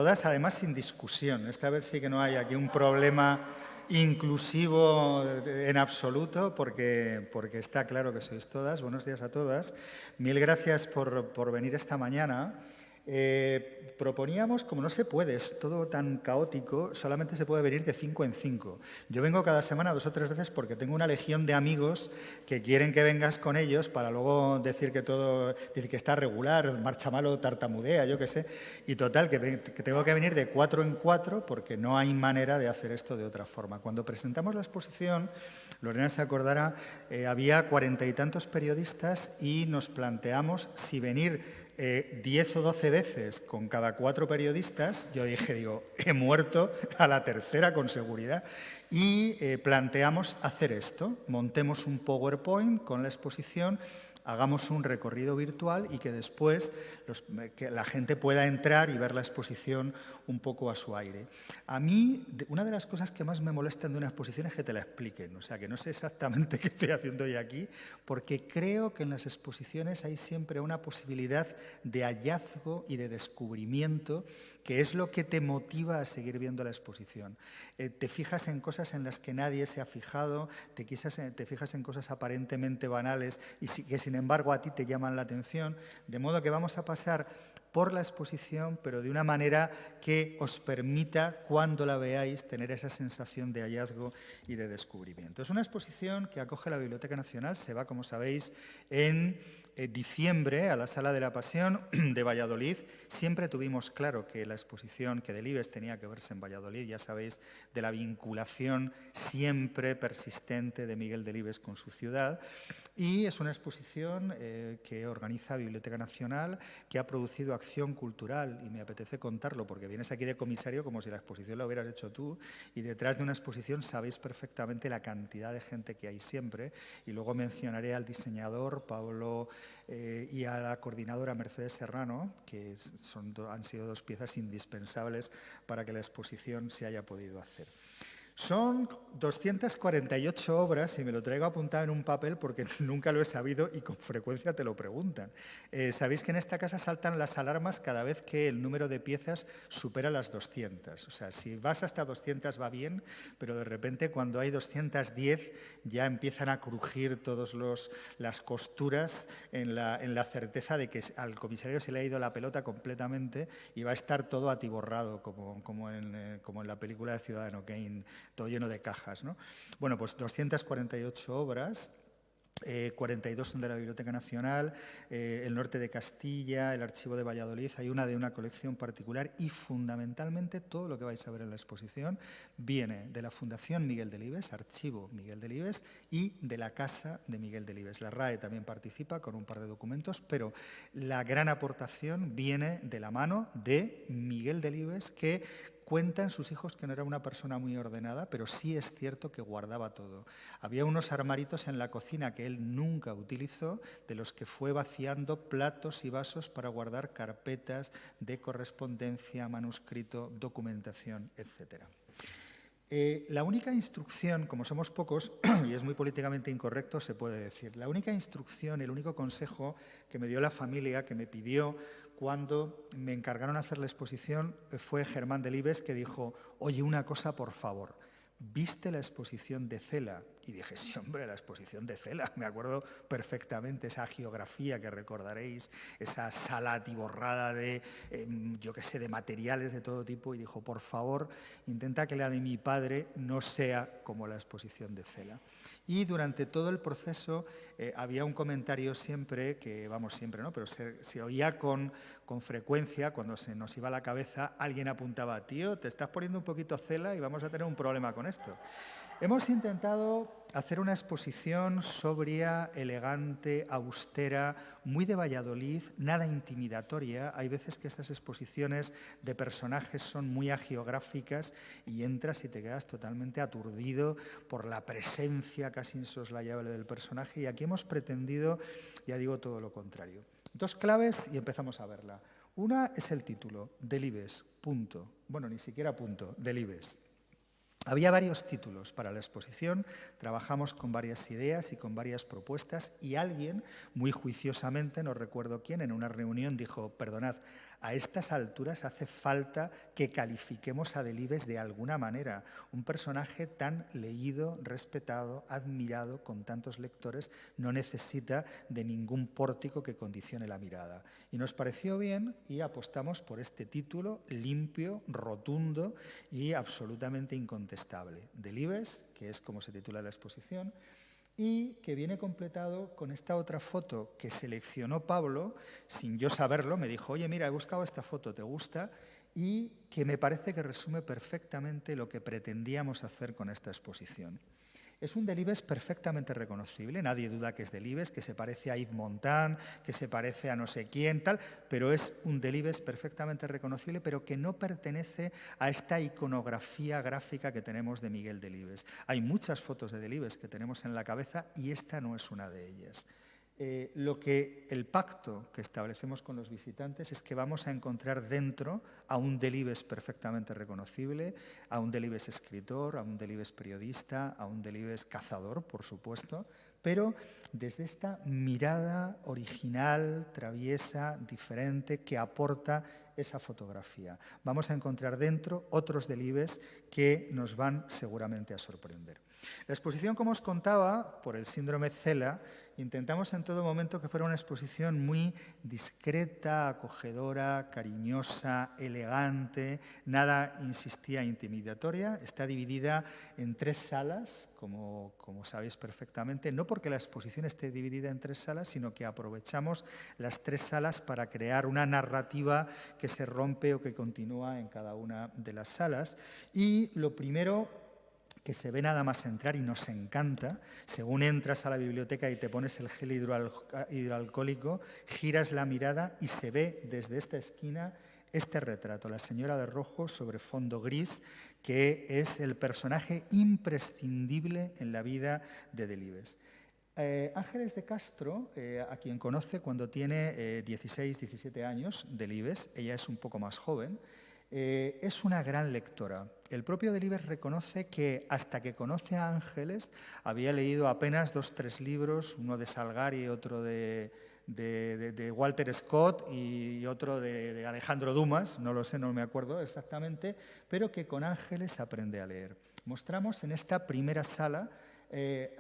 Todas, además, sin discusión. Esta vez sí que no hay aquí un problema inclusivo en absoluto, porque está claro que sois todas. Buenos días a todas. Mil gracias por venir esta mañana. Proponíamos, como no se puede, es todo tan caótico, solamente se puede venir de 5 en 5. Yo vengo cada semana 2 o 3 veces porque tengo una legión de amigos que quieren que vengas con ellos para luego decir que todo, decir que está regular, marcha malo, tartamudea, yo qué sé. Y total, que tengo que venir de 4 en 4 porque no hay manera de hacer esto de otra forma. Cuando presentamos la exposición, Lorena se acordará, había 40 y tantos periodistas y nos planteamos si venir 10 o 12 veces con cada 4 periodistas. Yo dije, he muerto a la tercera con seguridad. Y planteamos hacer esto, montemos un PowerPoint con la exposición, hagamos un recorrido virtual y que después que la gente pueda entrar y ver la exposición un poco a su aire. A mí, una de las cosas que más me molestan de una exposición es que te la expliquen. O sea, que no sé exactamente qué estoy haciendo hoy aquí, porque creo que en las exposiciones hay siempre una posibilidad de hallazgo y de descubrimiento, que es lo que te motiva a seguir viendo la exposición. Te fijas en cosas en las que nadie se ha fijado, te fijas en cosas aparentemente banales y que sin embargo a ti te llaman la atención, de modo que vamos a pasar por la exposición, pero de una manera que os permita, cuando la veáis, tener esa sensación de hallazgo y de descubrimiento. Es una exposición que acoge la Biblioteca Nacional, se va, como sabéis, en diciembre a la Sala de la Pasión de Valladolid. Siempre tuvimos claro que la exposición, que Delibes tenía que verse en Valladolid, ya sabéis, de la vinculación siempre persistente de Miguel Delibes con su ciudad. Y es una exposición que organiza Biblioteca Nacional, que ha producido acción cultural, y me apetece contarlo porque vienes aquí de comisario como si la exposición la hubieras hecho tú, y detrás de una exposición sabéis perfectamente la cantidad de gente que hay siempre, y luego mencionaré al diseñador Pablo y a la coordinadora Mercedes Serrano, que han sido 2 piezas indispensables para que la exposición se haya podido hacer. Son 248 obras, y me lo traigo apuntado en un papel porque nunca lo he sabido y con frecuencia te lo preguntan. Sabéis que en esta casa saltan las alarmas cada vez que el número de piezas supera las 200. O sea, si vas hasta 200 va bien, pero de repente cuando hay 210 ya empiezan a crujir todas las costuras en la certeza de que al comisario se le ha ido la pelota completamente y va a estar todo atiborrado, como en la película de Ciudadano Kane, todo lleno de cajas, ¿no? Bueno, pues 248 obras, 42 son de la Biblioteca Nacional, el norte de Castilla, el Archivo de Valladolid, hay una de una colección particular, y fundamentalmente todo lo que vais a ver en la exposición viene de la Fundación Miguel Delibes, Archivo Miguel Delibes, y de la Casa de Miguel Delibes. La RAE también participa con un par de documentos, pero la gran aportación viene de la mano de Miguel Delibes, que cuentan sus hijos que no era una persona muy ordenada, pero sí es cierto que guardaba todo. Había unos armaritos en la cocina que él nunca utilizó, de los que fue vaciando platos y vasos para guardar carpetas de correspondencia, manuscrito, documentación, etc. La única instrucción, como somos pocos, y es muy políticamente incorrecto, se puede decir, la única instrucción, el único consejo que me dio la familia, que me pidió cuando me encargaron hacer la exposición, fue Germán Delibes, que dijo: oye, una cosa, por favor, ¿viste la exposición de Cela? Y dije, sí, hombre, la exposición de Cela, me acuerdo perfectamente, esa geografía que recordaréis, esa sala atiborrada de, yo qué sé, de materiales de todo tipo, y dijo, por favor, intenta que la de mi padre no sea como la exposición de Cela. Y durante todo el proceso había un comentario siempre, que vamos siempre, ¿no? Pero se oía con frecuencia, cuando se nos iba la cabeza, alguien apuntaba, tío, te estás poniendo un poquito Cela y vamos a tener un problema con esto. Hemos intentado hacer una exposición sobria, elegante, austera, muy de Valladolid, nada intimidatoria. Hay veces que estas exposiciones de personajes son muy agiográficas y entras y te quedas totalmente aturdido por la presencia casi insoslayable del personaje, y aquí hemos pretendido, ya digo, todo lo contrario. 2 claves y empezamos a verla. Una es el título, Delibes, punto. Bueno, ni siquiera punto, Delibes. Había varios títulos para la exposición, trabajamos con varias ideas y con varias propuestas, y alguien, muy juiciosamente, no recuerdo quién, en una reunión dijo, perdonad, A estas alturas hace falta que califiquemos a Delibes de alguna manera. Un personaje tan leído, respetado, admirado, con tantos lectores, no necesita de ningún pórtico que condicione la mirada. Y nos pareció bien y apostamos por este título limpio, rotundo y absolutamente incontestable. Delibes, que es como se titula la exposición, y que viene completado con esta otra foto que seleccionó Pablo, sin yo saberlo, me dijo, oye, mira, he buscado esta foto, ¿te gusta? Y que me parece que resume perfectamente lo que pretendíamos hacer con esta exposición. Es un Delibes perfectamente reconocible, nadie duda que es Delibes, que se parece a Yves Montand, que se parece a no sé quién, tal, pero es un Delibes perfectamente reconocible, pero que no pertenece a esta iconografía gráfica que tenemos de Miguel Delibes. Hay muchas fotos de Delibes que tenemos en la cabeza y esta no es una de ellas. El pacto que establecemos con los visitantes es que vamos a encontrar dentro a un Delibes perfectamente reconocible, a un Delibes escritor, a un Delibes periodista, a un Delibes cazador, por supuesto, pero desde esta mirada original, traviesa, diferente, que aporta esa fotografía. Vamos a encontrar dentro otros Delibes que nos van seguramente a sorprender. La exposición, como os contaba, por el síndrome Cela, intentamos en todo momento que fuera una exposición muy discreta, acogedora, cariñosa, elegante, nada, insistía, intimidatoria. Está dividida en 3 salas, como sabéis perfectamente, no porque la exposición esté dividida en 3 salas, sino que aprovechamos las 3 salas para crear una narrativa que se rompe o que continúa en cada una de las salas. Y lo primero que se ve nada más entrar y nos encanta, según entras a la biblioteca y te pones el gel hidroalcohólico, giras la mirada y se ve desde esta esquina este retrato, la señora de rojo sobre fondo gris, que es el personaje imprescindible en la vida de Delibes. Ángeles de Castro, a quien conoce cuando tiene 16, 17 años, Delibes, ella es un poco más joven, es una gran lectora. El propio Delibes reconoce que hasta que conoce a Ángeles había leído apenas 2 o 3 libros, uno de Salgari, otro de Walter Scott y otro de Alejandro Dumas, no lo sé, no me acuerdo exactamente, pero que con Ángeles aprende a leer. Mostramos en esta primera sala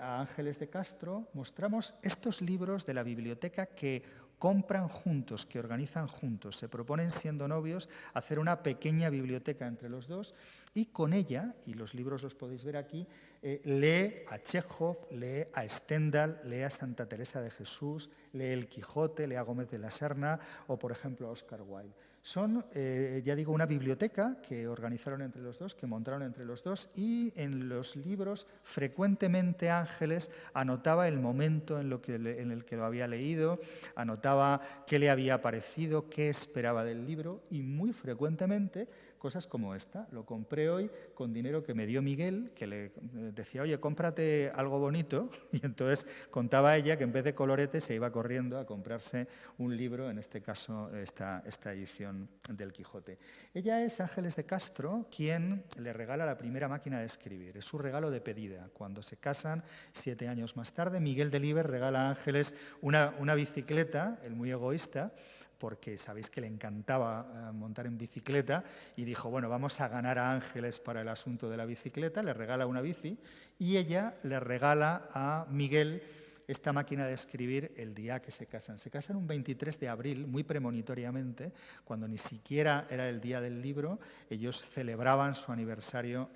a Ángeles de Castro, mostramos estos libros de la biblioteca que compran juntos, que organizan juntos, se proponen siendo novios hacer una pequeña biblioteca entre los dos y con ella, y los libros los podéis ver aquí, lee a Chekhov, lee a Stendhal, lee a Santa Teresa de Jesús, lee El Quijote, lee a Gómez de la Serna o, por ejemplo, a Oscar Wilde. Son, ya digo, una biblioteca que organizaron entre los dos, que montaron entre los dos y en los libros frecuentemente Ángeles anotaba el momento en el que lo había leído, anotaba qué le había parecido, qué esperaba del libro y muy frecuentemente cosas como esta. Lo compré hoy con dinero que me dio Miguel, que le decía, oye, cómprate algo bonito. Y entonces contaba ella que en vez de colorete se iba corriendo a comprarse un libro, en este caso esta edición del Quijote. Ella es Ángeles de Castro quien le regala la primera máquina de escribir. Es su regalo de pedida. Cuando se casan, 7 años más tarde, Miguel Delibes regala a Ángeles una bicicleta, el muy egoísta, porque sabéis que le encantaba montar en bicicleta, y dijo, bueno, vamos a ganar a Ángeles para el asunto de la bicicleta, le regala una bici, y ella le regala a Miguel esta máquina de escribir el día que se casan. Se casan un 23 de abril, muy premonitoriamente, cuando ni siquiera era el día del libro, ellos celebraban su aniversario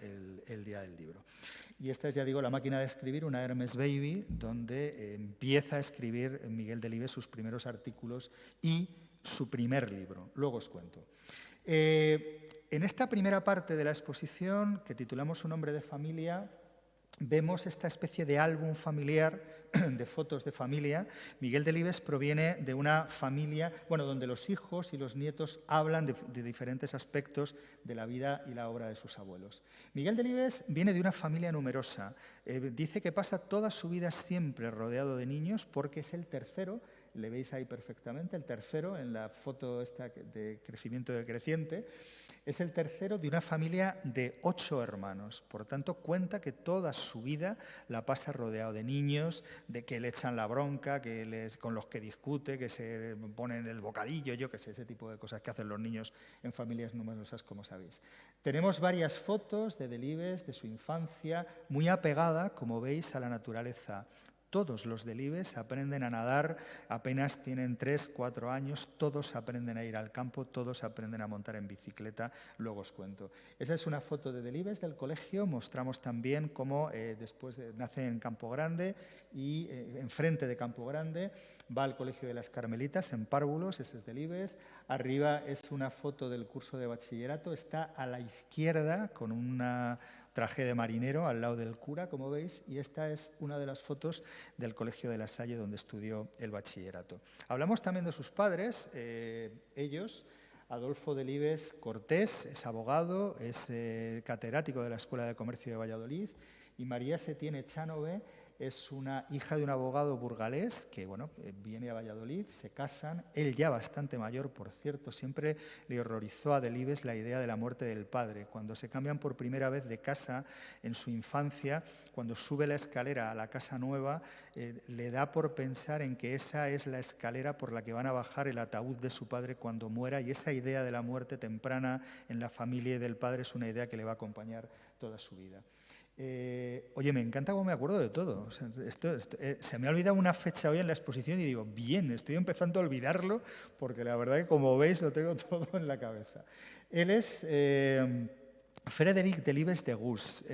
el día del libro. Y esta es, ya digo, la máquina de escribir, una Hermes Baby, donde empieza a escribir Miguel Delibes sus primeros artículos y su primer libro. Luego os cuento. En esta primera parte de la exposición, que titulamos Un hombre de familia, vemos esta especie de álbum familiar, de fotos de familia. Miguel Delibes proviene de una familia, donde los hijos y los nietos hablan de diferentes aspectos de la vida y la obra de sus abuelos. Miguel Delibes viene de una familia numerosa. Dice que pasa toda su vida siempre rodeado de niños porque es el tercero le veis ahí perfectamente, el tercero en la foto esta de crecimiento decreciente, es el tercero de una familia de 8 hermanos. Por tanto, cuenta que toda su vida la pasa rodeado de niños, de que le echan la bronca, con los que discute, que se ponen el bocadillo, yo qué sé, ese tipo de cosas que hacen los niños en familias numerosas, como sabéis. Tenemos varias fotos de Delibes, de su infancia, muy apegada, como veis, a la naturaleza. Todos los Delibes aprenden a nadar, apenas tienen 3, 4 años, todos aprenden a ir al campo, todos aprenden a montar en bicicleta, luego os cuento. Esa es una foto de Delibes del colegio, mostramos también cómo después nace en Campo Grande y enfrente de Campo Grande va al Colegio de las Carmelitas en Párvulos, ese es Delibes. Arriba es una foto del curso de bachillerato, está a la izquierda con una traje de marinero al lado del cura, como veis, y esta es una de las fotos del Colegio de La Salle donde estudió el bachillerato. Hablamos también de sus padres, ellos, Adolfo Delibes Cortés, es abogado, es catedrático de la Escuela de Comercio de Valladolid, y María Setién Echanove es una hija de un abogado burgalés que viene a Valladolid, se casan, él ya bastante mayor, por cierto, siempre le horrorizó a Delibes la idea de la muerte del padre. Cuando se cambian por primera vez de casa en su infancia, cuando sube la escalera a la casa nueva, le da por pensar en que esa es la escalera por la que van a bajar el ataúd de su padre cuando muera, y esa idea de la muerte temprana en la familia y del padre es una idea que le va a acompañar toda su vida. Oye, me encanta cómo me acuerdo de todo. O sea, se me ha olvidado una fecha hoy en la exposición y digo, bien, estoy empezando a olvidarlo porque la verdad que, como veis, lo tengo todo en la cabeza. Él es Frédéric Delibes de Gus,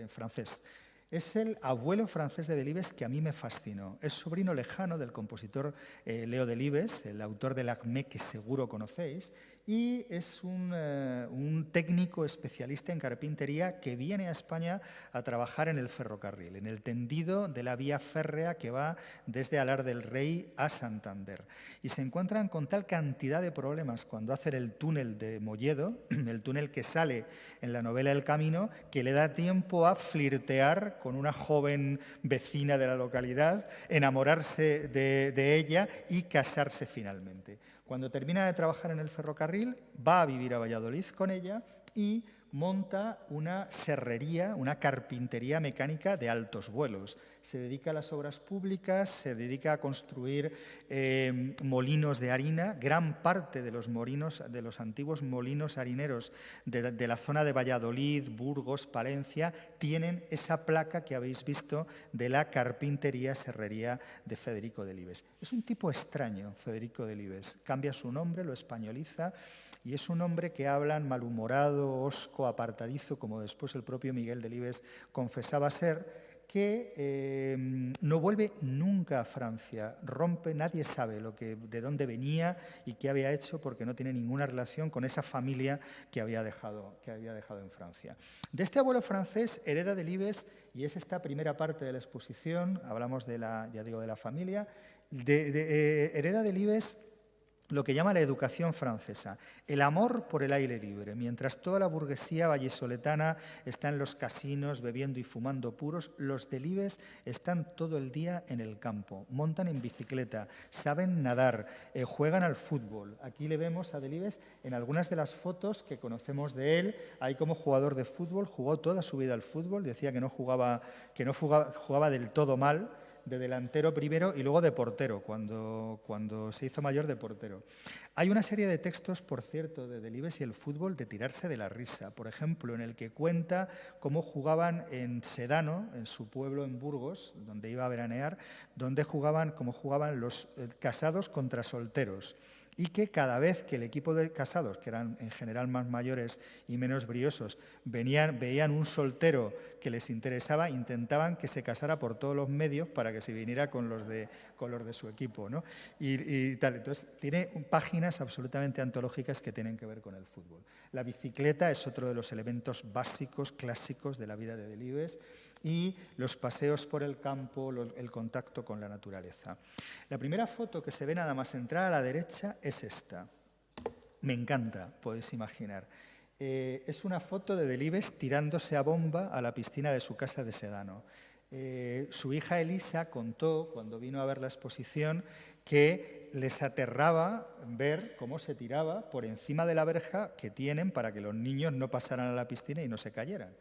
francés. Es el abuelo francés de Delibes que a mí me fascinó. Es sobrino lejano del compositor Leo Delibes, el autor del Acmé que seguro conocéis, y es un técnico especialista en carpintería que viene a España a trabajar en el ferrocarril, en el tendido de la vía férrea que va desde Alar del Rey a Santander. Y se encuentran con tal cantidad de problemas cuando hacen el túnel de Molledo, el túnel que sale en la novela El Camino, que le da tiempo a flirtear con una joven vecina de la localidad, enamorarse de ella y casarse finalmente. Cuando termina de trabajar en el ferrocarril, va a vivir a Valladolid con ella y monta una serrería, una carpintería mecánica de altos vuelos. Se dedica a las obras públicas, se dedica a construir molinos de harina. Gran parte de los antiguos molinos harineros de la zona de Valladolid, Burgos, Palencia, tienen esa placa que habéis visto de la carpintería serrería de Federico Delibes. Es un tipo extraño, Federico Delibes. Cambia su nombre, lo españoliza, y es un hombre que hablan malhumorado, hosco, apartadizo, como después el propio Miguel Delibes confesaba ser, que no vuelve nunca a Francia, rompe, nadie sabe de dónde venía y qué había hecho, porque no tiene ninguna relación con esa familia que había dejado en Francia. De este abuelo francés hereda Delibes, y es esta primera parte de la exposición, hablamos de la familia, hereda Delibes lo que llama la educación francesa, el amor por el aire libre. Mientras toda la burguesía vallisoletana está en los casinos bebiendo y fumando puros, los Delibes están todo el día en el campo, montan en bicicleta, saben nadar, juegan al fútbol. Aquí le vemos a Delibes en algunas de las fotos que conocemos de él. Ahí como jugador de fútbol, jugó toda su vida al fútbol, decía que jugaba del todo mal, de delantero primero y luego de portero, cuando se hizo mayor, de portero. Hay una serie de textos, por cierto, de Delibes y el fútbol de tirarse de la risa. Por ejemplo, en el que cuenta cómo jugaban en Sedano, en su pueblo en Burgos, donde iba a veranear, cómo jugaban los casados contra solteros. Y que cada vez que el equipo de casados, que eran en general más mayores y menos briosos, veían un soltero que les interesaba, intentaban que se casara por todos los medios para que se viniera con los de su equipo, ¿no? Y tal. Entonces, tiene páginas absolutamente antológicas que tienen que ver con el fútbol. La bicicleta es otro de los elementos básicos, clásicos de la vida de Delibes, y los paseos por el campo, el contacto con la naturaleza. La primera foto que se ve nada más entrar a la derecha es esta. Me encanta, podéis imaginar. Es una foto de Delibes tirándose a bomba a la piscina de su casa de Sedano. Su hija Elisa contó, cuando vino a ver la exposición, que les aterraba ver cómo se tiraba por encima de la verja que tienen para que los niños no pasaran a la piscina y no se cayeran.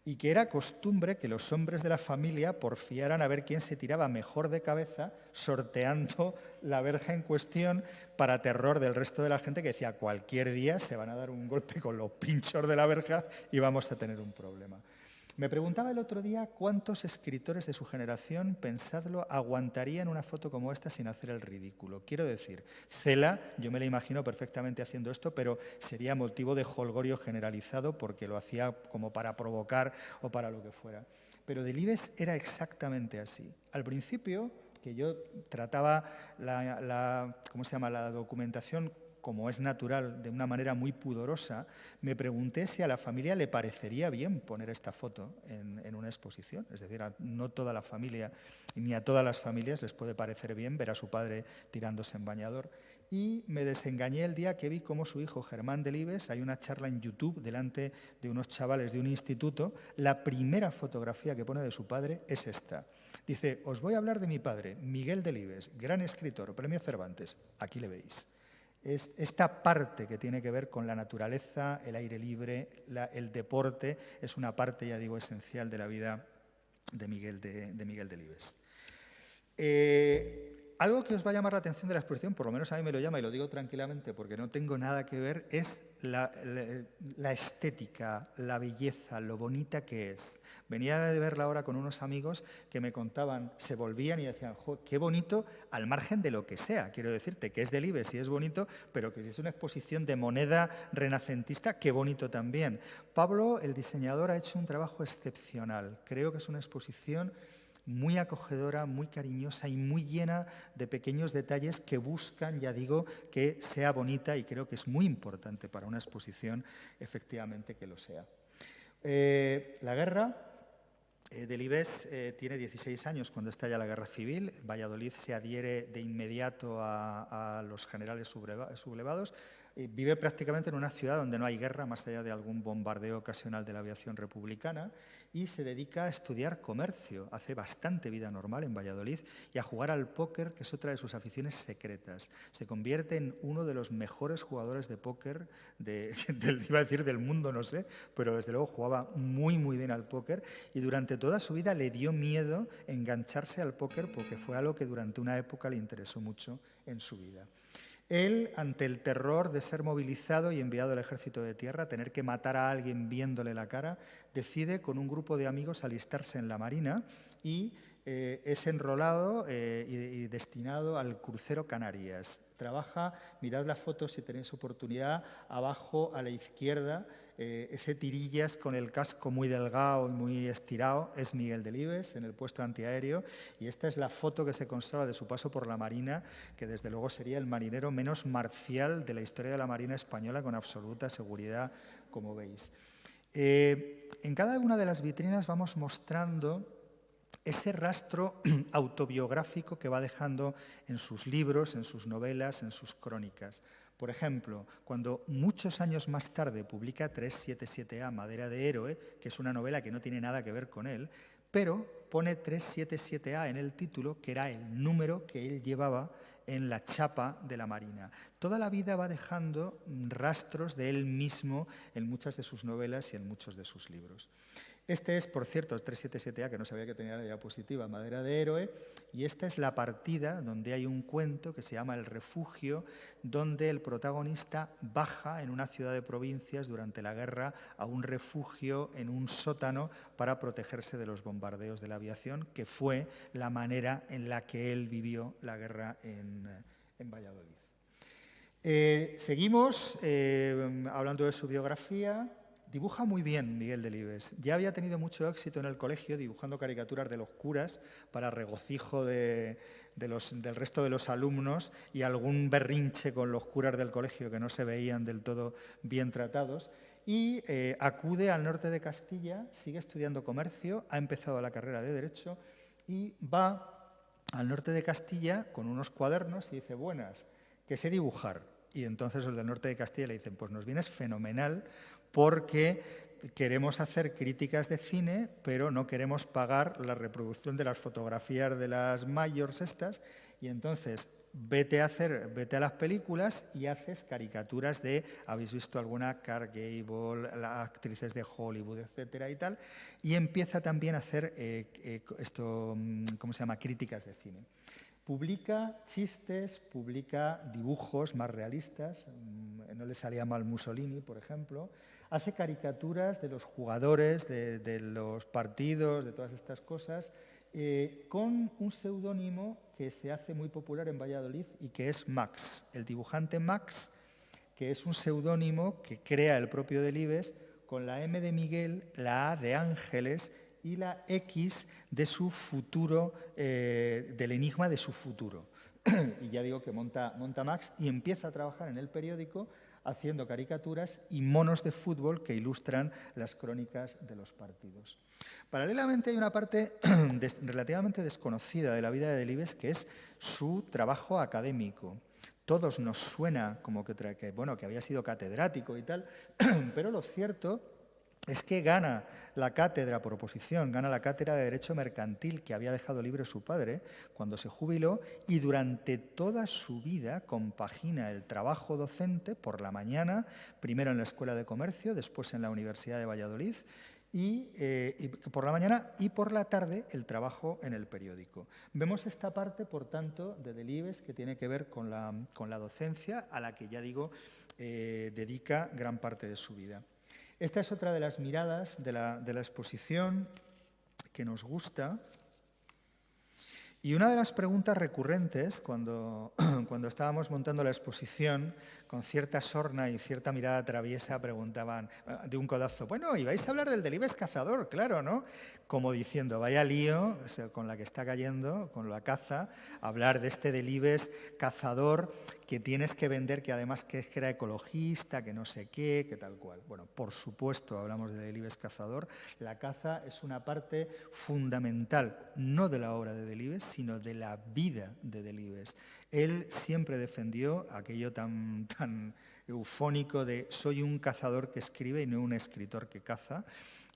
Y que era costumbre que los hombres de la familia porfiaran a ver quién se tiraba mejor de cabeza, sorteando la verja en cuestión, para terror del resto de la gente que decía: cualquier día se van a dar un golpe con los pinchos de la verja y vamos a tener un problema. Me preguntaba el otro día cuántos escritores de su generación, pensadlo, aguantarían una foto como esta sin hacer el ridículo. Quiero decir, Cela, yo me la imagino perfectamente haciendo esto, pero sería motivo de jolgorio generalizado porque lo hacía como para provocar o para lo que fuera. Pero Delibes era exactamente así. Al principio, que yo trataba la documentación, como es natural, de una manera muy pudorosa, me pregunté si a la familia le parecería bien poner esta foto en una exposición. Es decir, no toda la familia, ni a todas las familias les puede parecer bien ver a su padre tirándose en bañador. Y me desengañé el día que vi cómo su hijo Germán Delibes, hay una charla en YouTube delante de unos chavales de un instituto, la primera fotografía que pone de su padre es esta. Dice: os voy a hablar de mi padre, Miguel Delibes, gran escritor, premio Cervantes. Aquí le veis. Es esta parte que tiene que ver con la naturaleza, el aire libre, el deporte, es una parte, ya digo, esencial de la vida de Miguel Delibes. Algo que os va a llamar la atención de la exposición, por lo menos a mí me lo llama y lo digo tranquilamente porque no tengo nada que ver, es la estética, la belleza, lo bonita que es. Venía de verla ahora con unos amigos que me contaban, se volvían y decían: qué bonito, al margen de lo que sea. Quiero decirte que es Delibes y es bonito, pero que si es una exposición de moneda renacentista, qué bonito también. Pablo, el diseñador, ha hecho un trabajo excepcional. Creo que es una exposición muy acogedora, muy cariñosa y muy llena de pequeños detalles que buscan, ya digo, que sea bonita, y creo que es muy importante para una exposición, efectivamente, que lo sea. La guerra. Delibes tiene 16 años cuando estalla la guerra civil. Valladolid se adhiere de inmediato a los generales sublevados. Vive prácticamente en una ciudad donde no hay guerra, más allá de algún bombardeo ocasional de la aviación republicana, y se dedica a estudiar comercio. Hace bastante vida normal en Valladolid y a jugar al póker, que es otra de sus aficiones secretas. Se convierte en uno de los mejores jugadores de póker, iba a decir del mundo, no sé, pero desde luego jugaba muy, muy bien al póker, y durante toda su vida le dio miedo engancharse al póker porque fue algo que durante una época le interesó mucho en su vida. Él, ante el terror de ser movilizado y enviado al ejército de tierra, tener que matar a alguien viéndole la cara, decide con un grupo de amigos alistarse en la Marina y es enrolado y destinado al crucero Canarias. Trabaja, mirad la foto si tenéis oportunidad, abajo a la izquierda, ese tirillas con el casco muy delgado y muy estirado es Miguel Delibes en el puesto antiaéreo, y esta es la foto que se conserva de su paso por la Marina, que desde luego sería el marinero menos marcial de la historia de la Marina española, con absoluta seguridad, como veis. En cada una de las vitrinas vamos mostrando ese rastro autobiográfico que va dejando en sus libros, en sus novelas, en sus crónicas. Por ejemplo, cuando muchos años más tarde publica 377A, Madera de Héroe, que es una novela que no tiene nada que ver con él, pero pone 377A en el título, que era el número que él llevaba en la chapa de la Marina. Toda la vida va dejando rastros de él mismo en muchas de sus novelas y en muchos de sus libros. Este es, por cierto, el 377A, que no sabía que tenía la diapositiva, Madera de Héroe, y esta es la partida donde hay un cuento que se llama El Refugio, donde el protagonista baja en una ciudad de provincias durante la guerra a un refugio en un sótano para protegerse de los bombardeos de la aviación, que fue la manera en la que él vivió la guerra en Valladolid. Seguimos hablando de su biografía. Dibuja muy bien Miguel Delibes. Ya había tenido mucho éxito en el colegio dibujando caricaturas de los curas para regocijo del resto de los alumnos y algún berrinche con los curas del colegio que no se veían del todo bien tratados. Y acude al norte de Castilla, sigue estudiando comercio, ha empezado la carrera de Derecho y va al norte de Castilla con unos cuadernos y dice: buenas, que sé dibujar. Y entonces los del norte de Castilla le dicen: pues nos vienes fenomenal, porque queremos hacer críticas de cine, pero no queremos pagar la reproducción de las fotografías de las mayors estas, y entonces vete a las películas y haces caricaturas de, ¿habéis visto alguna? Clark Gable, las actrices de Hollywood, etcétera y tal, y empieza también a hacer ¿cómo se llama? Críticas de cine. Publica chistes, publica dibujos más realistas, no le salía mal Mussolini, por ejemplo, hace caricaturas de los jugadores, de los partidos, de todas estas cosas, con un seudónimo que se hace muy popular en Valladolid y que es Max, el dibujante Max, que es un seudónimo que crea el propio Delibes con la M de Miguel, la A de Ángeles y la X de su futuro, del enigma de su futuro. Y ya digo que monta Max y empieza a trabajar en el periódico haciendo caricaturas y monos de fútbol que ilustran las crónicas de los partidos. Paralelamente hay una parte relativamente desconocida de la vida de Delibes, que es su trabajo académico. Todos nos suena como que había sido catedrático y tal, pero lo cierto es que gana la cátedra por oposición, gana la cátedra de Derecho Mercantil que había dejado libre su padre cuando se jubiló, y durante toda su vida compagina el trabajo docente por la mañana, primero en la Escuela de Comercio, después en la Universidad de Valladolid, y por la mañana y por la tarde el trabajo en el periódico. Vemos esta parte, por tanto, de Delibes que tiene que ver con la docencia, a la que ya digo dedica gran parte de su vida. Esta es otra de las miradas de la exposición que nos gusta. Y una de las preguntas recurrentes cuando estábamos montando la exposición, con cierta sorna y cierta mirada traviesa, preguntaban de un codazo, bueno, y vais a hablar del Delibes cazador, claro, ¿no? Como diciendo, vaya lío con la que está cayendo, con la caza, hablar de este Delibes cazador que tienes que vender, que además que era ecologista, que no sé qué, que tal cual. Bueno, por supuesto hablamos de Delibes cazador. La caza es una parte fundamental, no de la obra de Delibes, sino de la vida de Delibes. Él siempre defendió aquello tan eufónico de soy un cazador que escribe y no un escritor que caza,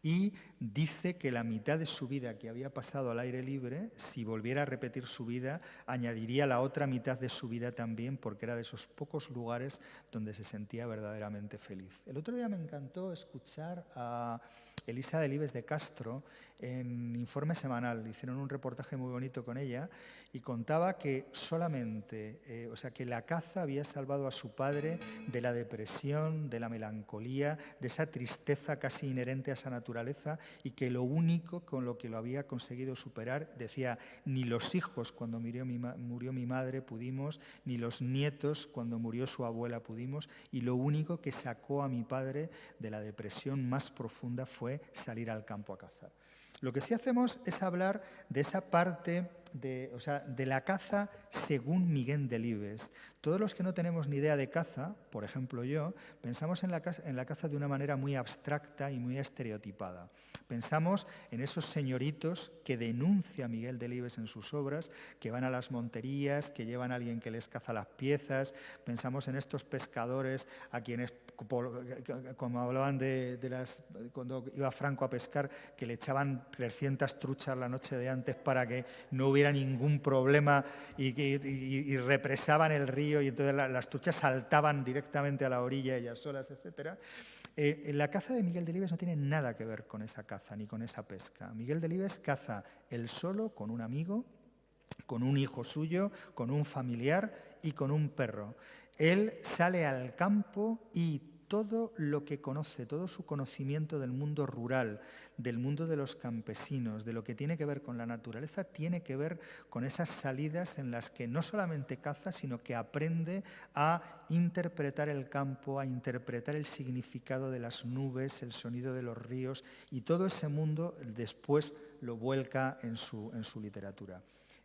y dice que la mitad de su vida que había pasado al aire libre, si volviera a repetir su vida, añadiría la otra mitad de su vida también, porque era de esos pocos lugares donde se sentía verdaderamente feliz. El otro día me encantó escuchar a Elisa Delibes de Castro en Informe Semanal. Hicieron un reportaje muy bonito con ella y contaba que solamente, que la caza había salvado a su padre de la depresión, de la melancolía, de esa tristeza casi inherente a esa naturaleza, y que lo único con lo que lo había conseguido superar, decía, ni los hijos cuando murió mi madre pudimos, ni los nietos cuando murió su abuela pudimos, y lo único que sacó a mi padre de la depresión más profunda fue salir al campo a cazar. Lo que sí hacemos es hablar de esa parte de la caza según Miguel Delibes. Todos los que no tenemos ni idea de caza, por ejemplo yo, pensamos en la caza de una manera muy abstracta y muy estereotipada. Pensamos en esos señoritos que denuncia Miguel Delibes en sus obras, que van a las monterías, que llevan a alguien que les caza las piezas. Pensamos en estos pescadores a quienes, como hablaban cuando iba Franco a pescar, que le echaban 300 truchas la noche de antes para que no hubiera ningún problema y represaban el río, y entonces las truchas saltaban directamente a la orilla ellas solas, etcétera. La caza de Miguel Delibes no tiene nada que ver con esa caza ni con esa pesca. Miguel Delibes caza él solo, con un amigo, con un hijo suyo, con un familiar y con un perro. Él sale al campo y todo lo que conoce, todo su conocimiento del mundo rural, del mundo de los campesinos, de lo que tiene que ver con la naturaleza, tiene que ver con esas salidas en las que no solamente caza, sino que aprende a interpretar el campo, a interpretar el significado de las nubes, el sonido de los ríos, y todo ese mundo después lo vuelca en su literatura.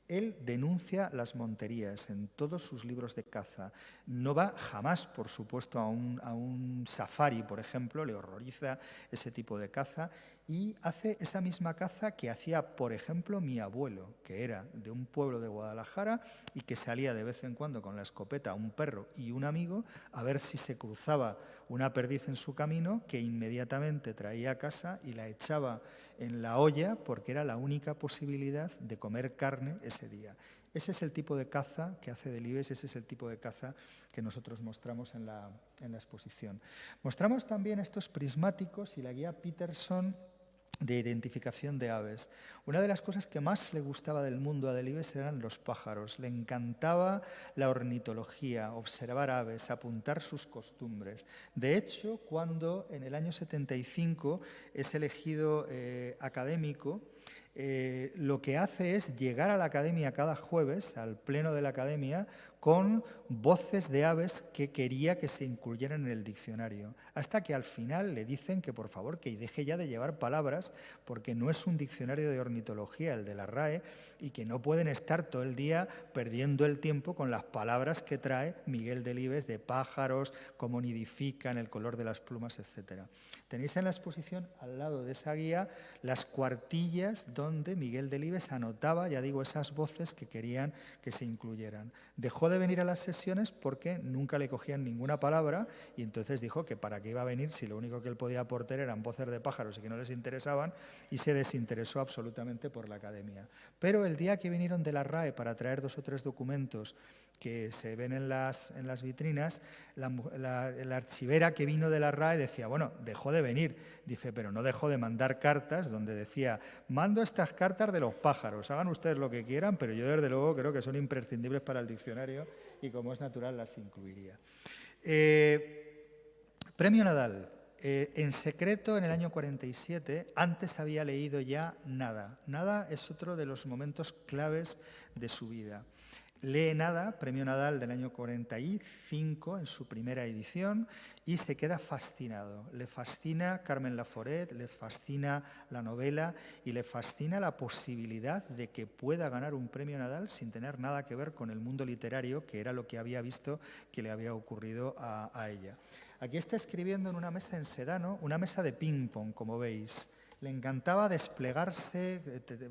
Él denuncia las monterías en todos sus libros de caza. No va jamás, por supuesto, a un safari, por ejemplo, le horroriza ese tipo de caza, y hace esa misma caza que hacía, por ejemplo, mi abuelo, que era de un pueblo de Guadalajara y que salía de vez en cuando con la escopeta, un perro y un amigo, a ver si se cruzaba una perdiz en su camino que inmediatamente traía a casa y la echaba en la olla porque era la única posibilidad de comer carne ese día. Ese es el tipo de caza que hace Delibes, ese es el tipo de caza que nosotros mostramos en la exposición. Mostramos también estos prismáticos y la guía Peterson de identificación de aves. Una de las cosas que más le gustaba del mundo a Delibes eran los pájaros. Le encantaba la ornitología, observar aves, apuntar sus costumbres. De hecho, cuando en el año 75 es elegido académico, lo que hace es llegar a la academia cada jueves, al pleno de la academia, con voces de aves que quería que se incluyeran en el diccionario, hasta que al final le dicen que por favor que deje ya de llevar palabras porque no es un diccionario de ornitología el de la RAE y que no pueden estar todo el día perdiendo el tiempo con las palabras que trae Miguel Delibes de pájaros, cómo nidifican, el color de las plumas, etc. Tenéis en la exposición al lado de esa guía las cuartillas donde Miguel Delibes anotaba, ya digo, esas voces que querían que se incluyeran. Dejó de venir a las sesiones porque nunca le cogían ninguna palabra y entonces dijo que para qué iba a venir si lo único que él podía aportar eran voces de pájaros y que no les interesaban, y se desinteresó absolutamente por la academia. Pero el día que vinieron de la RAE para traer 2 o 3 documentos que se ven en las vitrinas, la archivera que vino de la RAE decía, bueno, dejó de venir, dice, pero no dejó de mandar cartas donde decía, mando estas cartas de los pájaros, hagan ustedes lo que quieran, pero yo desde luego creo que son imprescindibles para el diccionario y como es natural las incluiría. Premio Nadal. En secreto, en el año 47, antes había leído ya Nada. Nada es otro de los momentos claves de su vida. Lee Nada, Premio Nadal del año 45, en su primera edición, y se queda fascinado. Le fascina Carmen Laforet, le fascina la novela y le fascina la posibilidad de que pueda ganar un Premio Nadal sin tener nada que ver con el mundo literario, que era lo que había visto que le había ocurrido a ella. Aquí está escribiendo en una mesa en Sedano, una mesa de ping-pong, como veis. Le encantaba desplegarse,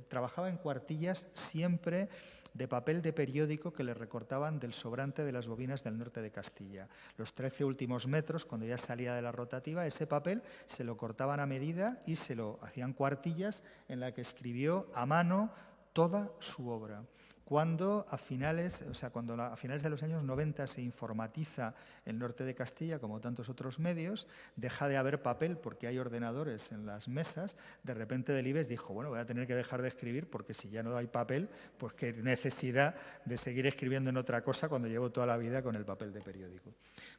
trabajaba en cuartillas siempre de papel de periódico que le recortaban del sobrante de las bobinas del norte de Castilla. Los 13 últimos metros, cuando ya salía de la rotativa, ese papel se lo cortaban a medida y se lo hacían cuartillas en la que escribió a mano toda su obra. Cuando a finales de los años 90 se informatiza el norte de Castilla, como tantos otros medios, deja de haber papel porque hay ordenadores en las mesas, de repente Delibes dijo, bueno, voy a tener que dejar de escribir porque si ya no hay papel, pues qué necesidad de seguir escribiendo en otra cosa cuando llevo toda la vida con el papel de periódico.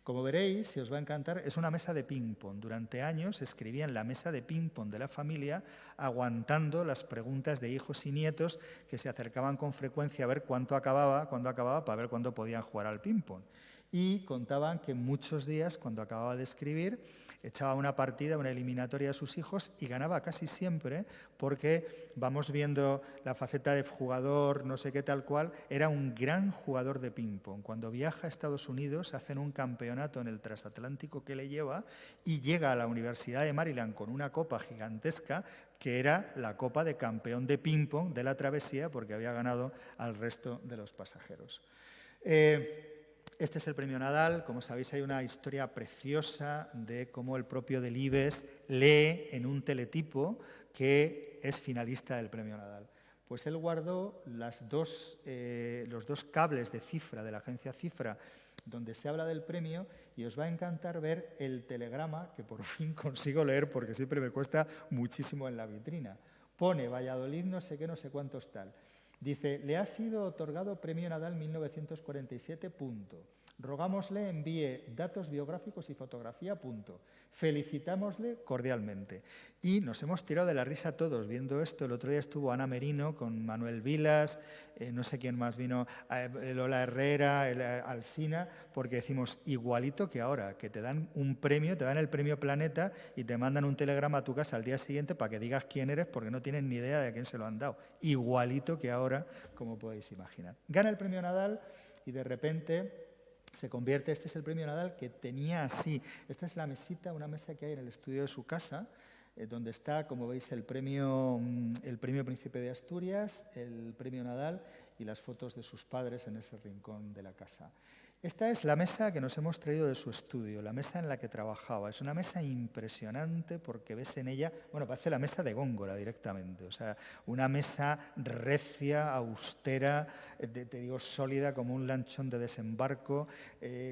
Como veréis, si os va a encantar, es una mesa de ping-pong. Durante años escribía en la mesa de ping-pong de la familia, aguantando las preguntas de hijos y nietos que se acercaban con frecuencia a ver cuándo acababa, para ver cuándo podían jugar al ping-pong. Y contaban que muchos días, cuando acababa de escribir, echaba una partida, una eliminatoria a sus hijos y ganaba casi siempre porque vamos viendo la faceta de jugador, no sé qué tal cual, era un gran jugador de ping-pong. Cuando viaja a Estados Unidos hacen un campeonato en el transatlántico que le lleva y llega a la Universidad de Maryland con una copa gigantesca que era la copa de campeón de ping-pong de la travesía porque había ganado al resto de los pasajeros. Este es el Premio Nadal. Como sabéis, hay una historia preciosa de cómo el propio Delibes lee en un teletipo que es finalista del Premio Nadal. Pues él guardó los dos cables de cifra de la agencia Cifra donde se habla del premio y os va a encantar ver el telegrama que por fin consigo leer porque siempre me cuesta muchísimo en la vitrina. Pone Valladolid no sé qué, no sé cuántos tal. Dice, le ha sido otorgado Premio Nadal 1947, punto. Rogámosle envíe datos biográficos y fotografía, punto. Felicitámosle cordialmente. Y nos hemos tirado de la risa todos viendo esto. El otro día estuvo Ana Merino con Manuel Vilas, no sé quién más vino, Lola Herrera, Alsina, porque decimos igualito que ahora, que te dan un premio, te dan el premio Planeta y te mandan un telegrama a tu casa al día siguiente para que digas quién eres porque no tienen ni idea de a quién se lo han dado. Igualito que ahora, como podéis imaginar. Gana el premio Nadal y de repente se convierte, este es el Premio Nadal que tenía así, esta es la mesita, una mesa que hay en el estudio de su casa, donde está, como veis, el premio Príncipe de Asturias, el Premio Nadal y las fotos de sus padres en ese rincón de la casa. Esta es la mesa que nos hemos traído de su estudio, la mesa en la que trabajaba. Es una mesa impresionante porque ves en ella, bueno, parece la mesa de Góngora directamente, o sea, una mesa recia, austera, te digo, sólida como un lanchón de desembarco.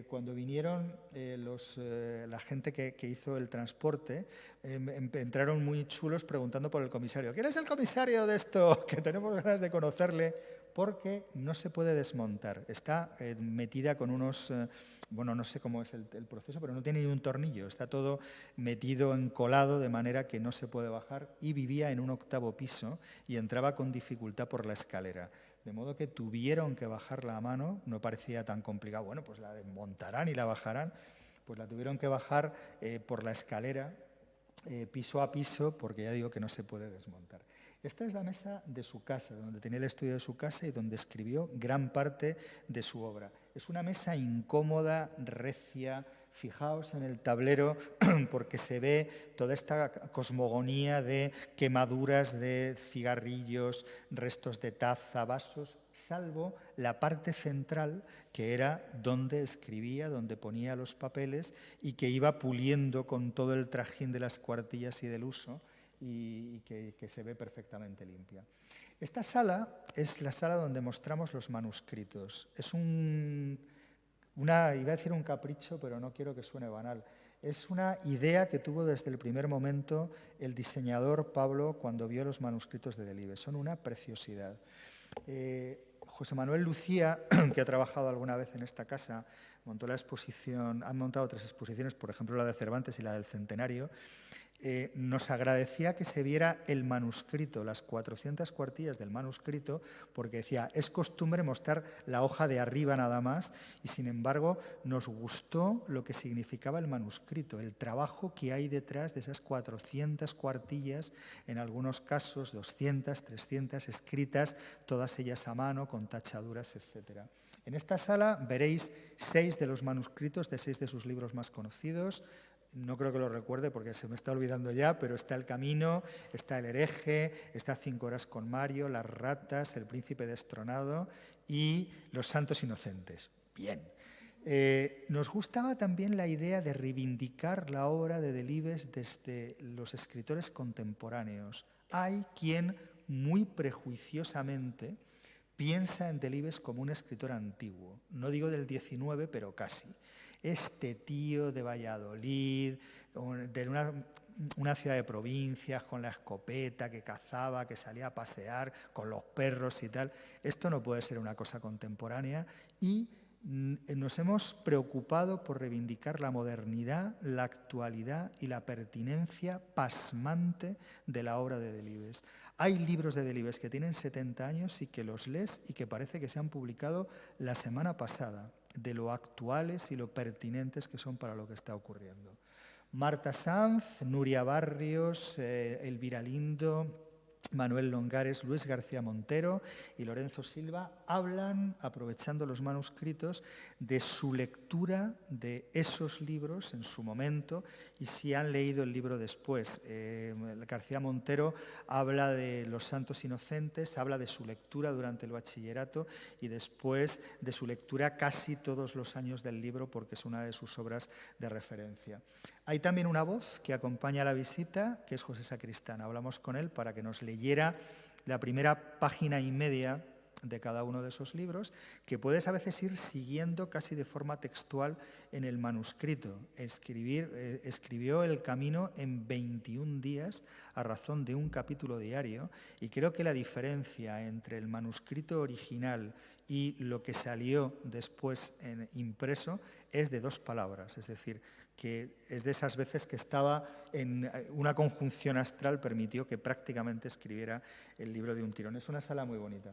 Cuando vinieron la gente que hizo el transporte, entraron muy chulos preguntando por el comisario. ¿Quién es el comisario de esto? Que tenemos ganas de conocerle. Porque no se puede desmontar. Está metida con unos, bueno, no sé cómo es el proceso, pero no tiene ni un tornillo. Está todo metido, encolado, de manera que no se puede bajar. Y vivía en un 8º piso y entraba con dificultad por la escalera. De modo que tuvieron que bajarla a mano, no parecía tan complicado. Bueno, pues la desmontarán y la bajarán. Pues la tuvieron que bajar por la escalera, piso a piso, porque ya digo que no se puede desmontar. Esta es la mesa de su casa, donde tenía el estudio de su casa y donde escribió gran parte de su obra. Es una mesa incómoda, recia. Fijaos en el tablero porque se ve toda esta cosmogonía de quemaduras de cigarrillos, restos de taza, vasos, salvo la parte central, que era donde escribía, donde ponía los papeles y que iba puliendo con todo el trajín de las cuartillas y del uso, y que se ve perfectamente limpia. Esta sala es la sala donde mostramos los manuscritos. Es iba a decir un capricho, pero no quiero que suene banal. Es una idea que tuvo desde el primer momento el diseñador Pablo cuando vio los manuscritos de Delibes. Son una preciosidad. José Manuel Lucía, que ha trabajado alguna vez en esta casa, montó la exposición, han montado 3 exposiciones, por ejemplo la de Cervantes y la del Centenario. Nos agradecía que se viera el manuscrito, las 400 cuartillas del manuscrito, porque decía, es costumbre mostrar la hoja de arriba nada más, y sin embargo nos gustó lo que significaba el manuscrito, el trabajo que hay detrás de esas 400 cuartillas, en algunos casos 200, 300, escritas, todas ellas a mano, con tachaduras, etc. En esta sala veréis 6 de los manuscritos de 6 de sus libros más conocidos. No creo que lo recuerde porque se me está olvidando ya, pero está El Camino, está El Hereje, está 5 horas con Mario, Las ratas, El príncipe destronado y Los santos inocentes. Bien. Nos gustaba también la idea de reivindicar la obra de Delibes desde los escritores contemporáneos. Hay quien muy prejuiciosamente piensa en Delibes como un escritor antiguo. No digo del 19, pero casi. Este tío de Valladolid, de una ciudad de provincias, con la escopeta, que cazaba, que salía a pasear con los perros y tal, esto no puede ser una cosa contemporánea, y nos hemos preocupado por reivindicar la modernidad, la actualidad y la pertinencia pasmante de la obra de Delibes. Hay libros de Delibes que tienen 70 años y que los lees y que parece que se han publicado la semana pasada, de lo actuales y lo pertinentes que son para lo que está ocurriendo. Marta Sanz, Nuria Barrios, Elvira Lindo, Manuel Longares, Luis García Montero y Lorenzo Silva hablan, aprovechando los manuscritos, de su lectura de esos libros en su momento y si han leído el libro después. García Montero habla de Los santos inocentes, habla de su lectura durante el bachillerato y después de su lectura casi todos los años del libro porque es una de sus obras de referencia. Hay también una voz que acompaña la visita, que es José Sacristán. Hablamos con él para que nos leyera la primera página y media de cada uno de esos libros, que puedes a veces ir siguiendo casi de forma textual en el manuscrito. Escribió El Camino en 21 días a razón de un capítulo diario, y creo que la diferencia entre el manuscrito original y lo que salió después en impreso es de 2 palabras, es decir, que es de esas veces que estaba en una conjunción astral, permitió que prácticamente escribiera el libro de un tirón. Es una sala muy bonita.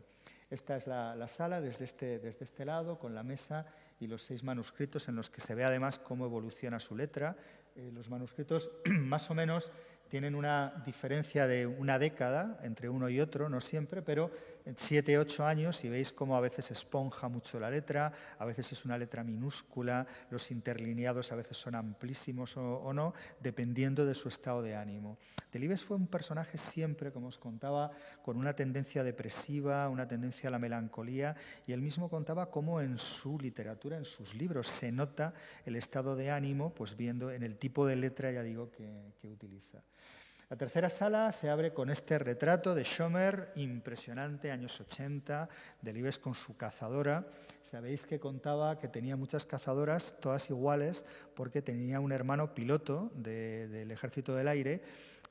Esta es la sala desde este lado, con la mesa y los 6 manuscritos en los que se ve además cómo evoluciona su letra. Los manuscritos más o menos tienen una diferencia de una década entre uno y otro, no siempre, pero 7, 8 años y veis cómo a veces esponja mucho la letra, a veces es una letra minúscula, los interlineados a veces son amplísimos o no, dependiendo de su estado de ánimo. Delibes fue un personaje siempre, como os contaba, con una tendencia depresiva, una tendencia a la melancolía, y él mismo contaba cómo en su literatura, en sus libros, se nota el estado de ánimo, pues viendo en el tipo de letra, ya digo, que utiliza. La tercera sala se abre con este retrato de Schomer, impresionante, años 80, Delibes con su cazadora. Sabéis que contaba que tenía muchas cazadoras, todas iguales, porque tenía un hermano piloto del Ejército del Aire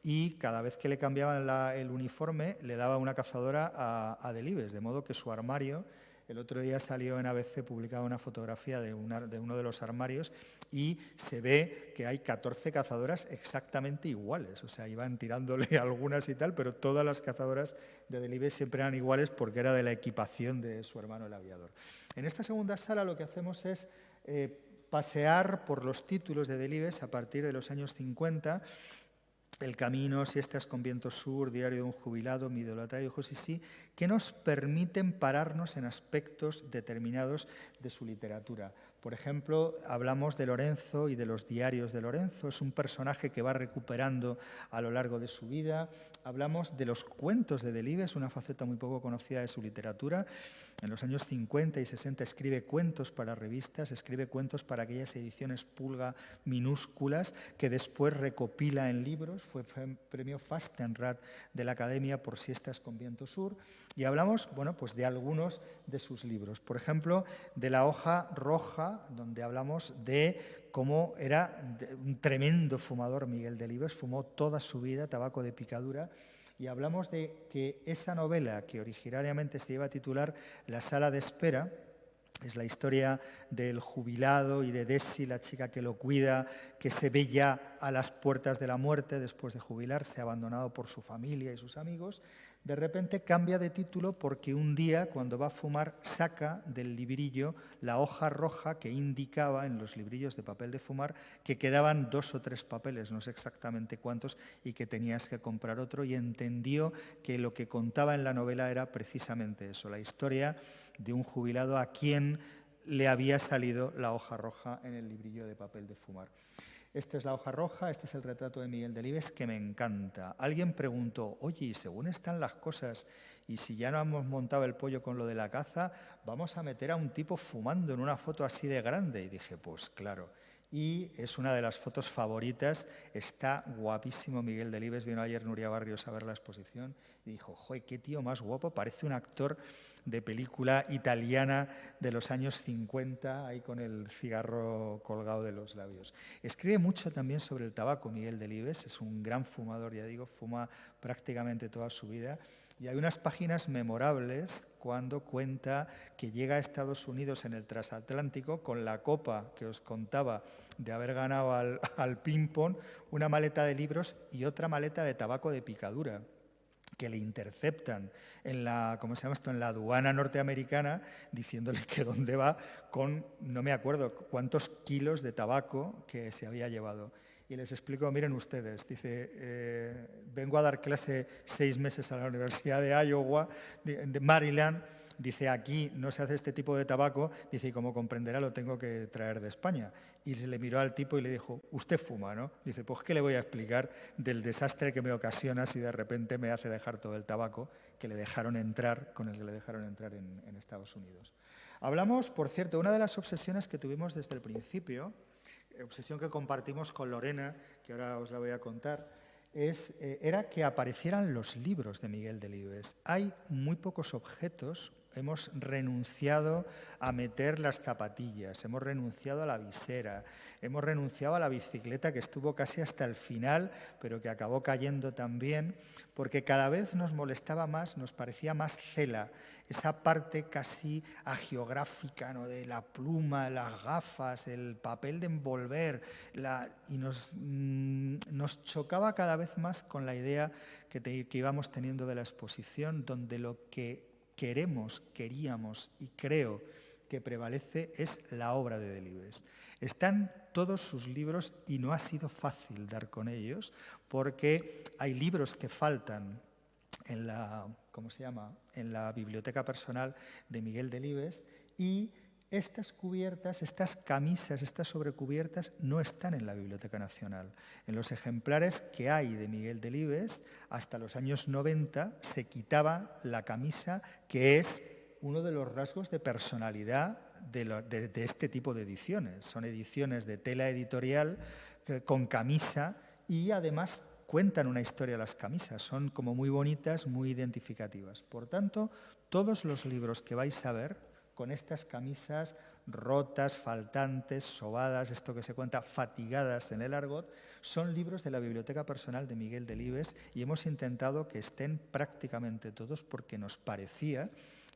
y cada vez que le cambiaban el uniforme le daba una cazadora a Delibes, de modo que su armario... El otro día salió en ABC publicada una fotografía de uno de los armarios y se ve que hay 14 cazadoras exactamente iguales. O sea, iban tirándole algunas y tal, pero todas las cazadoras de Delibes siempre eran iguales porque era de la equipación de su hermano el aviador. En esta segunda sala lo que hacemos es pasear por los títulos de Delibes a partir de los años 50. El camino, Siestas con viento sur, Diario de un jubilado, Mi idolatrario José Sí, que nos permiten pararnos en aspectos determinados de su literatura. Por ejemplo, hablamos de Lorenzo y de los diarios de Lorenzo. Es un personaje que va recuperando a lo largo de su vida. Hablamos de los cuentos de Delibes, una faceta muy poco conocida de su literatura. En los años 50 y 60 escribe cuentos para revistas, escribe cuentos para aquellas ediciones pulga minúsculas que después recopila en libros. Fue premio Fastenrath de la Academia por Siestas con viento sur. Y hablamos, bueno, pues de algunos de sus libros. Por ejemplo, de La hoja roja, donde hablamos de cómo era un tremendo fumador Miguel Delibes, fumó toda su vida tabaco de picadura. Y hablamos de que esa novela, que originariamente se iba a titular La sala de espera, es la historia del jubilado y de Desi, la chica que lo cuida, que se ve ya a las puertas de la muerte después de jubilarse, abandonado por su familia y sus amigos. De repente cambia de título porque un día, cuando va a fumar, saca del librillo la hoja roja que indicaba en los librillos de papel de fumar que quedaban 2 o 3 papeles, no sé exactamente cuántos, y que tenías que comprar otro, y entendió que lo que contaba en la novela era precisamente eso, la historia de un jubilado a quien le había salido la hoja roja en el librillo de papel de fumar. Esta es la hoja roja, este es el retrato de Miguel Delibes, que me encanta. Alguien preguntó, oye, y según están las cosas, y si ya no hemos montado el pollo con lo de la caza, vamos a meter a un tipo fumando en una foto así de grande. Y dije, pues claro. Y es una de las fotos favoritas, está guapísimo Miguel Delibes. Vino ayer Nuria Barrios a ver la exposición y dijo, joder, qué tío más guapo, parece un actor de película italiana de los años 50, ahí con el cigarro colgado de los labios. Escribe mucho también sobre el tabaco Miguel Delibes, es un gran fumador, ya digo, fuma prácticamente toda su vida. Y hay unas páginas memorables cuando cuenta que llega a Estados Unidos en el transatlántico con la copa que os contaba de haber ganado al ping-pong, una maleta de libros y otra maleta de tabaco de picadura, que le interceptan en la, ¿cómo se llama esto?, en la aduana norteamericana, diciéndole que dónde va con, no me acuerdo cuántos kilos de tabaco que se había llevado. Y les explico, miren ustedes, dice, vengo a dar clase 6 meses a la Universidad de Iowa, de Maryland, dice, aquí no se hace este tipo de tabaco, dice, y como comprenderá lo tengo que traer de España. Y se le miró al tipo y le dijo, usted fuma, ¿no? Dice, pues ¿qué le voy a explicar del desastre que me ocasiona si de repente me hace dejar todo el tabaco que le dejaron entrar, con el que le dejaron entrar en Estados Unidos? Hablamos, por cierto, una de las obsesiones que tuvimos desde el principio, obsesión que compartimos con Lorena, que ahora os la voy a contar, era que aparecieran los libros de Miguel Delibes. Hay muy pocos objetos, hemos renunciado a meter las zapatillas, hemos renunciado a la visera, hemos renunciado a la bicicleta que estuvo casi hasta el final, pero que acabó cayendo también, porque cada vez nos molestaba más, nos parecía más cela, esa parte casi agiográfica, ¿no?, de la pluma, las gafas, el papel de envolver, y nos chocaba cada vez más con la idea que íbamos teniendo de la exposición, donde lo que queríamos y creo que prevalece es la obra de Delibes. Están todos sus libros y no ha sido fácil dar con ellos porque hay libros que faltan. ¿cómo se llama?, en la biblioteca personal de Miguel Delibes, y estas cubiertas, estas camisas, estas sobrecubiertas no están en la Biblioteca Nacional. En los ejemplares que hay de Miguel Delibes, hasta los años 90 se quitaba la camisa, que es uno de los rasgos de personalidad de este tipo de ediciones. Son ediciones de tela editorial con camisa y además cuentan una historia las camisas, son como muy bonitas, muy identificativas. Por tanto, todos los libros que vais a ver con estas camisas rotas, faltantes, sobadas, esto que se cuenta, fatigadas en el argot, son libros de la biblioteca personal de Miguel Delibes y hemos intentado que estén prácticamente todos porque nos parecía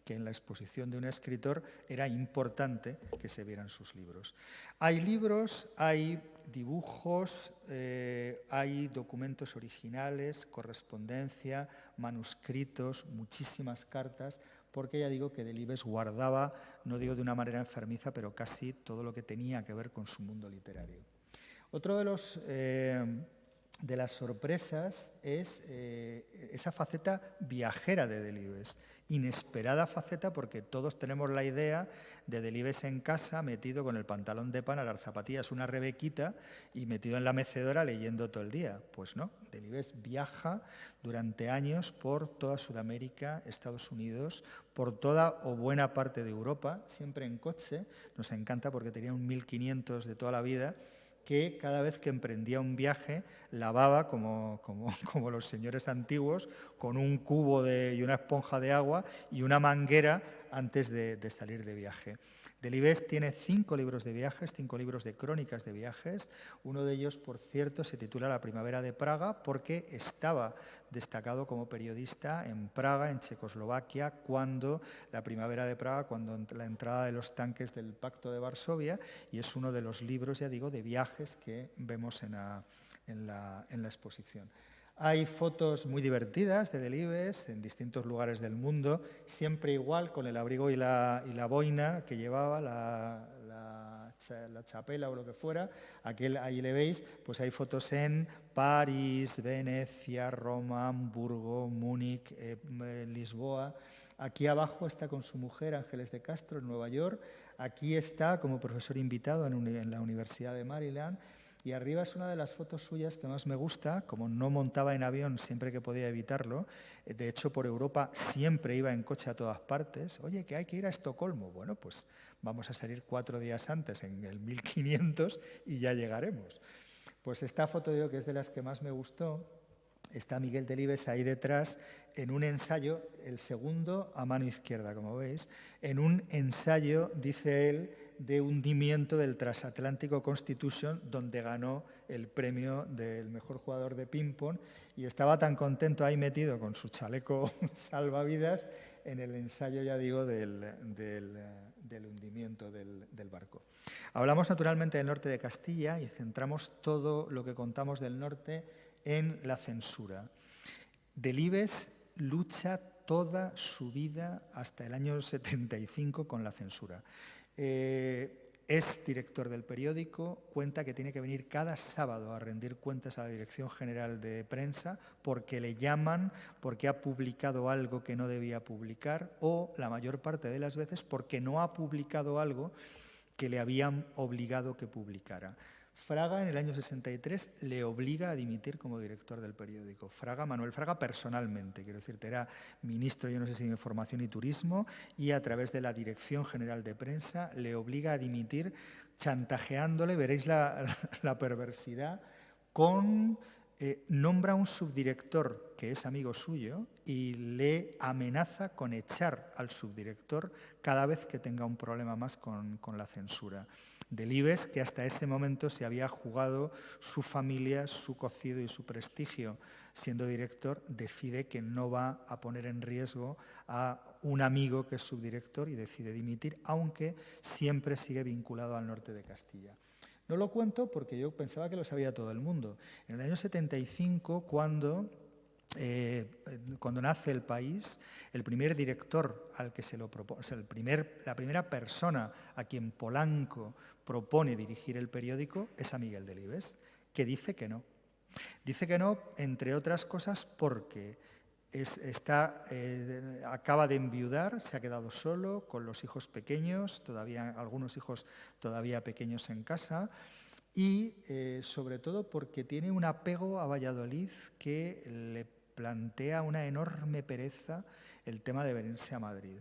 que en la exposición de un escritor era importante que se vieran sus libros. Hay libros, hay dibujos, hay documentos originales, correspondencia, manuscritos, muchísimas cartas, porque ya digo que Delibes guardaba, no digo de una manera enfermiza, pero casi todo lo que tenía que ver con su mundo literario. Otro de las sorpresas es esa faceta viajera de Delibes, inesperada faceta porque todos tenemos la idea de Delibes en casa metido con el pantalón de pana, las zapatillas, una rebequita y metido en la mecedora leyendo todo el día. Pues no, Delibes viaja durante años por toda Sudamérica, Estados Unidos, por toda o buena parte de Europa, siempre en coche. Nos encanta porque tenía un 1500 de toda la vida, que cada vez que emprendía un viaje lavaba, como los señores antiguos, con un cubo y una esponja de agua y una manguera antes de salir de viaje. Delibes tiene 5 libros de viajes, 5 libros de crónicas de viajes. Uno de ellos, por cierto, se titula La primavera de Praga porque estaba destacado como periodista en Praga, en Checoslovaquia, cuando la primavera de Praga, cuando la entrada de los tanques del Pacto de Varsovia, y es uno de los libros, ya digo, de viajes que vemos en la exposición. Hay fotos muy divertidas de Delibes en distintos lugares del mundo, siempre igual, con el abrigo y la boina que llevaba, la chapela o lo que fuera. Ahí le veis, pues hay fotos en París, Venecia, Roma, Hamburgo, Múnich, Lisboa. Aquí abajo está con su mujer, Ángeles de Castro, en Nueva York. Aquí está como profesor invitado en la Universidad de Maryland. Y arriba es una de las fotos suyas que más me gusta, como no montaba en avión siempre que podía evitarlo, de hecho por Europa siempre iba en coche a todas partes. Oye, que hay que ir a Estocolmo. Bueno, pues vamos a salir 4 días antes, en el 1500, y ya llegaremos. Pues esta foto digo que es de las que más me gustó. Está Miguel Delibes ahí detrás en un ensayo, el segundo a mano izquierda, como veis, en un ensayo, dice él, de hundimiento del Transatlántico Constitution, donde ganó el premio del mejor jugador de ping-pong, y estaba tan contento ahí metido con su chaleco salvavidas en el ensayo, ya digo, del hundimiento del barco. Hablamos naturalmente del norte de Castilla y centramos todo lo que contamos del norte en la censura. Delibes lucha toda su vida hasta el año 75 con la censura. Es director del periódico, cuenta que tiene que venir cada sábado a rendir cuentas a la Dirección General de Prensa porque le llaman, porque ha publicado algo que no debía publicar o, la mayor parte de las veces, porque no ha publicado algo que le habían obligado que publicara. Fraga, en el año 63, le obliga a dimitir como director del periódico. Manuel Fraga, personalmente, quiero decirte, era ministro, yo no sé si de Información y Turismo, y a través de la Dirección General de Prensa le obliga a dimitir, chantajeándole, veréis la perversidad, nombra un subdirector que es amigo suyo y le amenaza con echar al subdirector cada vez que tenga un problema más con la censura. Delibes, que hasta ese momento se había jugado su familia, su cocido y su prestigio siendo director, decide que no va a poner en riesgo a un amigo que es subdirector y decide dimitir, aunque siempre sigue vinculado al norte de Castilla. No lo cuento porque yo pensaba que lo sabía todo el mundo. En el año 75, cuando nace El País, el primer director al que se lo propone, o sea, la primera persona a quien Polanco propone dirigir el periódico es a Miguel Delibes, que dice que no. Dice que no, entre otras cosas, porque acaba de enviudar, se ha quedado solo con los hijos pequeños, algunos hijos todavía pequeños en casa, y sobre todo porque tiene un apego a Valladolid que le plantea una enorme pereza el tema de venirse a Madrid.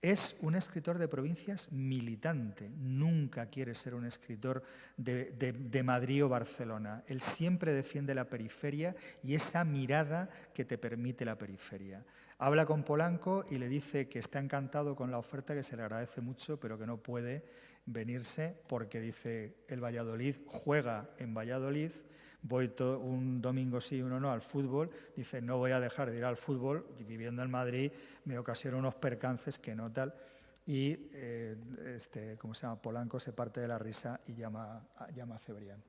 Es un escritor de provincias militante, nunca quiere ser un escritor de Madrid o Barcelona. Él siempre defiende la periferia y esa mirada que te permite la periferia. Habla con Polanco y le dice que está encantado con la oferta, que se le agradece mucho, pero que no puede venirse porque, dice, el Valladolid juega en Valladolid, voy un domingo sí, uno no al fútbol, dice, no voy a dejar de ir al fútbol, y viviendo en Madrid me ocasiona unos percances que no tal, y ¿cómo se llama? Polanco se parte de la risa y llama a Cebrián.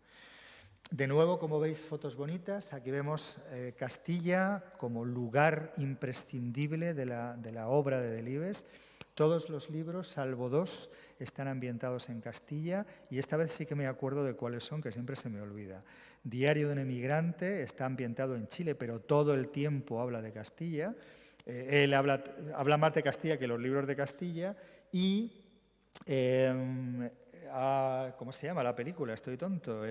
De nuevo, como veis, fotos bonitas. Aquí vemos Castilla como lugar imprescindible de la obra de Delibes. Todos los libros, salvo 2, están ambientados en Castilla y esta vez sí que me acuerdo de cuáles son, que siempre se me olvida. Diario de un emigrante está ambientado en Chile, pero todo el tiempo habla de Castilla. Él habla más de Castilla que los libros de Castilla y... ¿cómo se llama la película? Estoy tonto.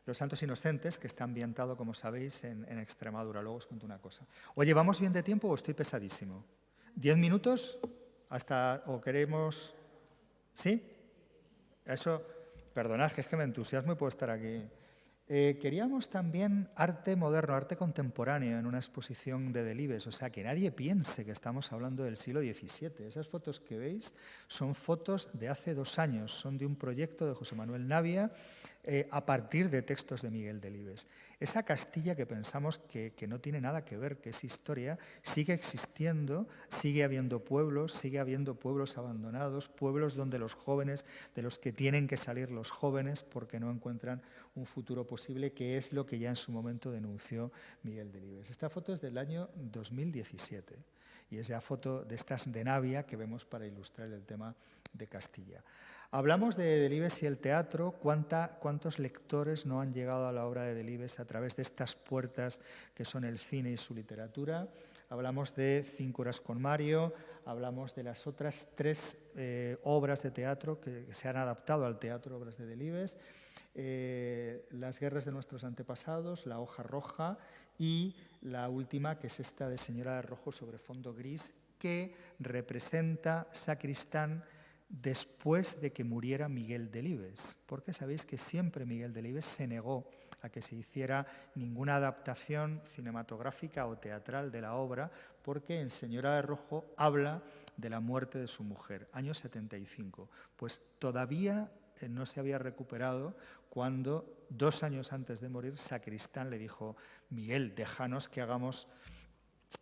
Los Santos Inocentes, que está ambientado, como sabéis, en Extremadura. Luego os cuento una cosa. Oye, ¿vamos bien de tiempo o estoy pesadísimo? ¿10 minutos? ¿O queremos...? ¿Sí? Eso, perdonad, que es que me entusiasmo y puedo estar aquí. Queríamos también arte moderno, arte contemporáneo en una exposición de Delibes, o sea, que nadie piense que estamos hablando del siglo XVII. Esas fotos que veis son fotos de hace 2 años, son de un proyecto de José Manuel Navia a partir de textos de Miguel Delibes. Esa Castilla que pensamos que no tiene nada que ver, que es historia, sigue existiendo, sigue habiendo pueblos abandonados, pueblos donde los jóvenes, de los que tienen que salir los jóvenes porque no encuentran un futuro posible, que es lo que ya en su momento denunció Miguel Delibes. Esta foto es del año 2017 y es la foto de estas de Navia que vemos para ilustrar el tema de Castilla. Hablamos de Delibes y el teatro. ¿Cuántos lectores no han llegado a la obra de Delibes a través de estas puertas que son el cine y su literatura? Hablamos de 5 horas con Mario, hablamos de las otras 3 obras de teatro que se han adaptado al teatro, obras de Delibes, Las guerras de nuestros antepasados, La hoja roja y la última, que es esta de Señora de Rojo sobre fondo gris, que representa Sacristán después de que muriera Miguel Delibes, porque sabéis que siempre Miguel Delibes se negó a que se hiciera ninguna adaptación cinematográfica o teatral de la obra, porque en Señora de Rojo habla de la muerte de su mujer, año 75. Pues todavía no se había recuperado cuando 2 años antes de morir Sacristán le dijo: Miguel, déjanos que hagamos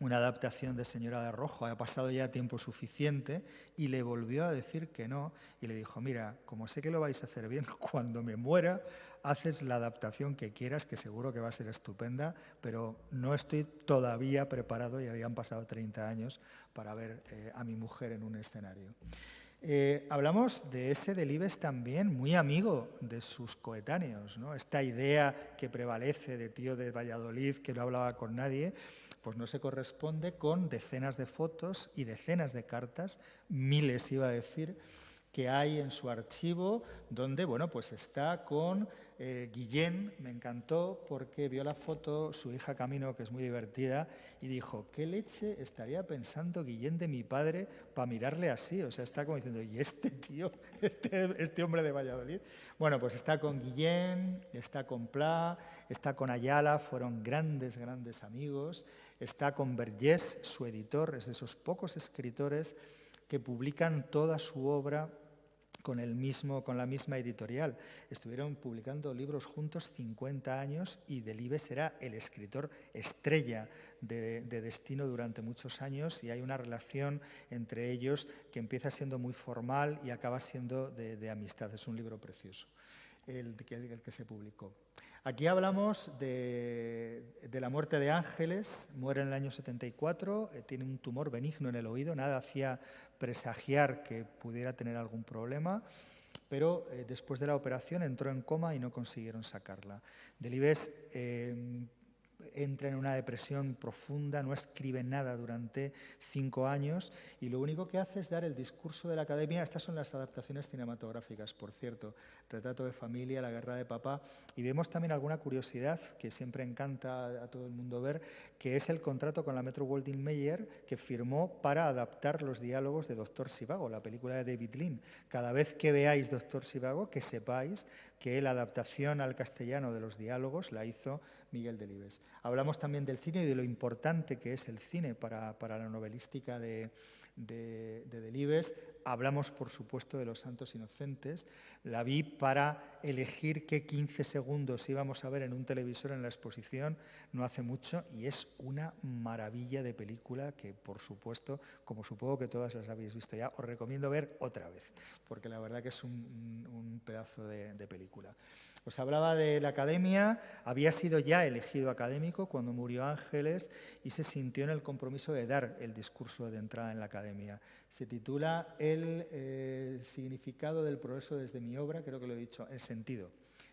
una adaptación de Señora de Rojo, ha pasado ya tiempo suficiente, y le volvió a decir que no, y le dijo: mira, como sé que lo vais a hacer bien, cuando me muera haces la adaptación que quieras, que seguro que va a ser estupenda, pero no estoy todavía preparado, y habían pasado 30 años, para ver a mi mujer en un escenario. Hablamos de ese Delibes también muy amigo de sus coetáneos, ¿no? Esta idea que prevalece de tío de Valladolid que no hablaba con nadie, pues no se corresponde con decenas de fotos y decenas de cartas, miles iba a decir, que hay en su archivo, donde, bueno, pues está con Guillén. Me encantó porque vio la foto su hija Camino, que es muy divertida, y dijo: ¿qué leche estaría pensando Guillén de mi padre para mirarle así? O sea, está como diciendo: ¿y este tío, este hombre de Valladolid? Bueno, pues está con Guillén, está con Pla, está con Ayala, fueron grandes, grandes amigos. Está con Vergés, su editor, es de esos pocos escritores que publican toda su obra con la misma editorial. Estuvieron publicando libros juntos 50 años y Delibes era el escritor estrella de Destino durante muchos años, y hay una relación entre ellos que empieza siendo muy formal y acaba siendo de amistad. Es un libro precioso el que se publicó. Aquí hablamos de la muerte de Ángeles. Muere en el año 74, tiene un tumor benigno en el oído, nada hacía presagiar que pudiera tener algún problema, pero después de la operación entró en coma y no consiguieron sacarla. Delibes entra en una depresión profunda, no escribe nada durante 5 años y lo único que hace es dar el discurso de la academia. Estas son las adaptaciones cinematográficas, por cierto, Retrato de familia, La guerra de papá, y vemos también alguna curiosidad que siempre encanta a todo el mundo ver, que es el contrato con la Metro-Goldwyn-Mayer que firmó para adaptar los diálogos de Doctor Zhivago, la película de David Lean. Cada vez que veáis Doctor Zhivago, que sepáis que la adaptación al castellano de los diálogos la hizo Miguel Delibes. Hablamos también del cine y de lo importante que es el cine para la novelística de Delibes. Hablamos, por supuesto, de Los Santos Inocentes. La vi para elegir qué 15 segundos íbamos a ver en un televisor en la exposición no hace mucho y es una maravilla de película que, por supuesto, como supongo que todas las habéis visto ya, os recomiendo ver otra vez, porque la verdad que es un pedazo de película. Os hablaba de la academia, había sido ya elegido académico cuando murió Ángeles y se sintió en el compromiso de dar el discurso de entrada en la academia. Se titula El significado del progreso desde mi obra, creo que lo he dicho, el sentido.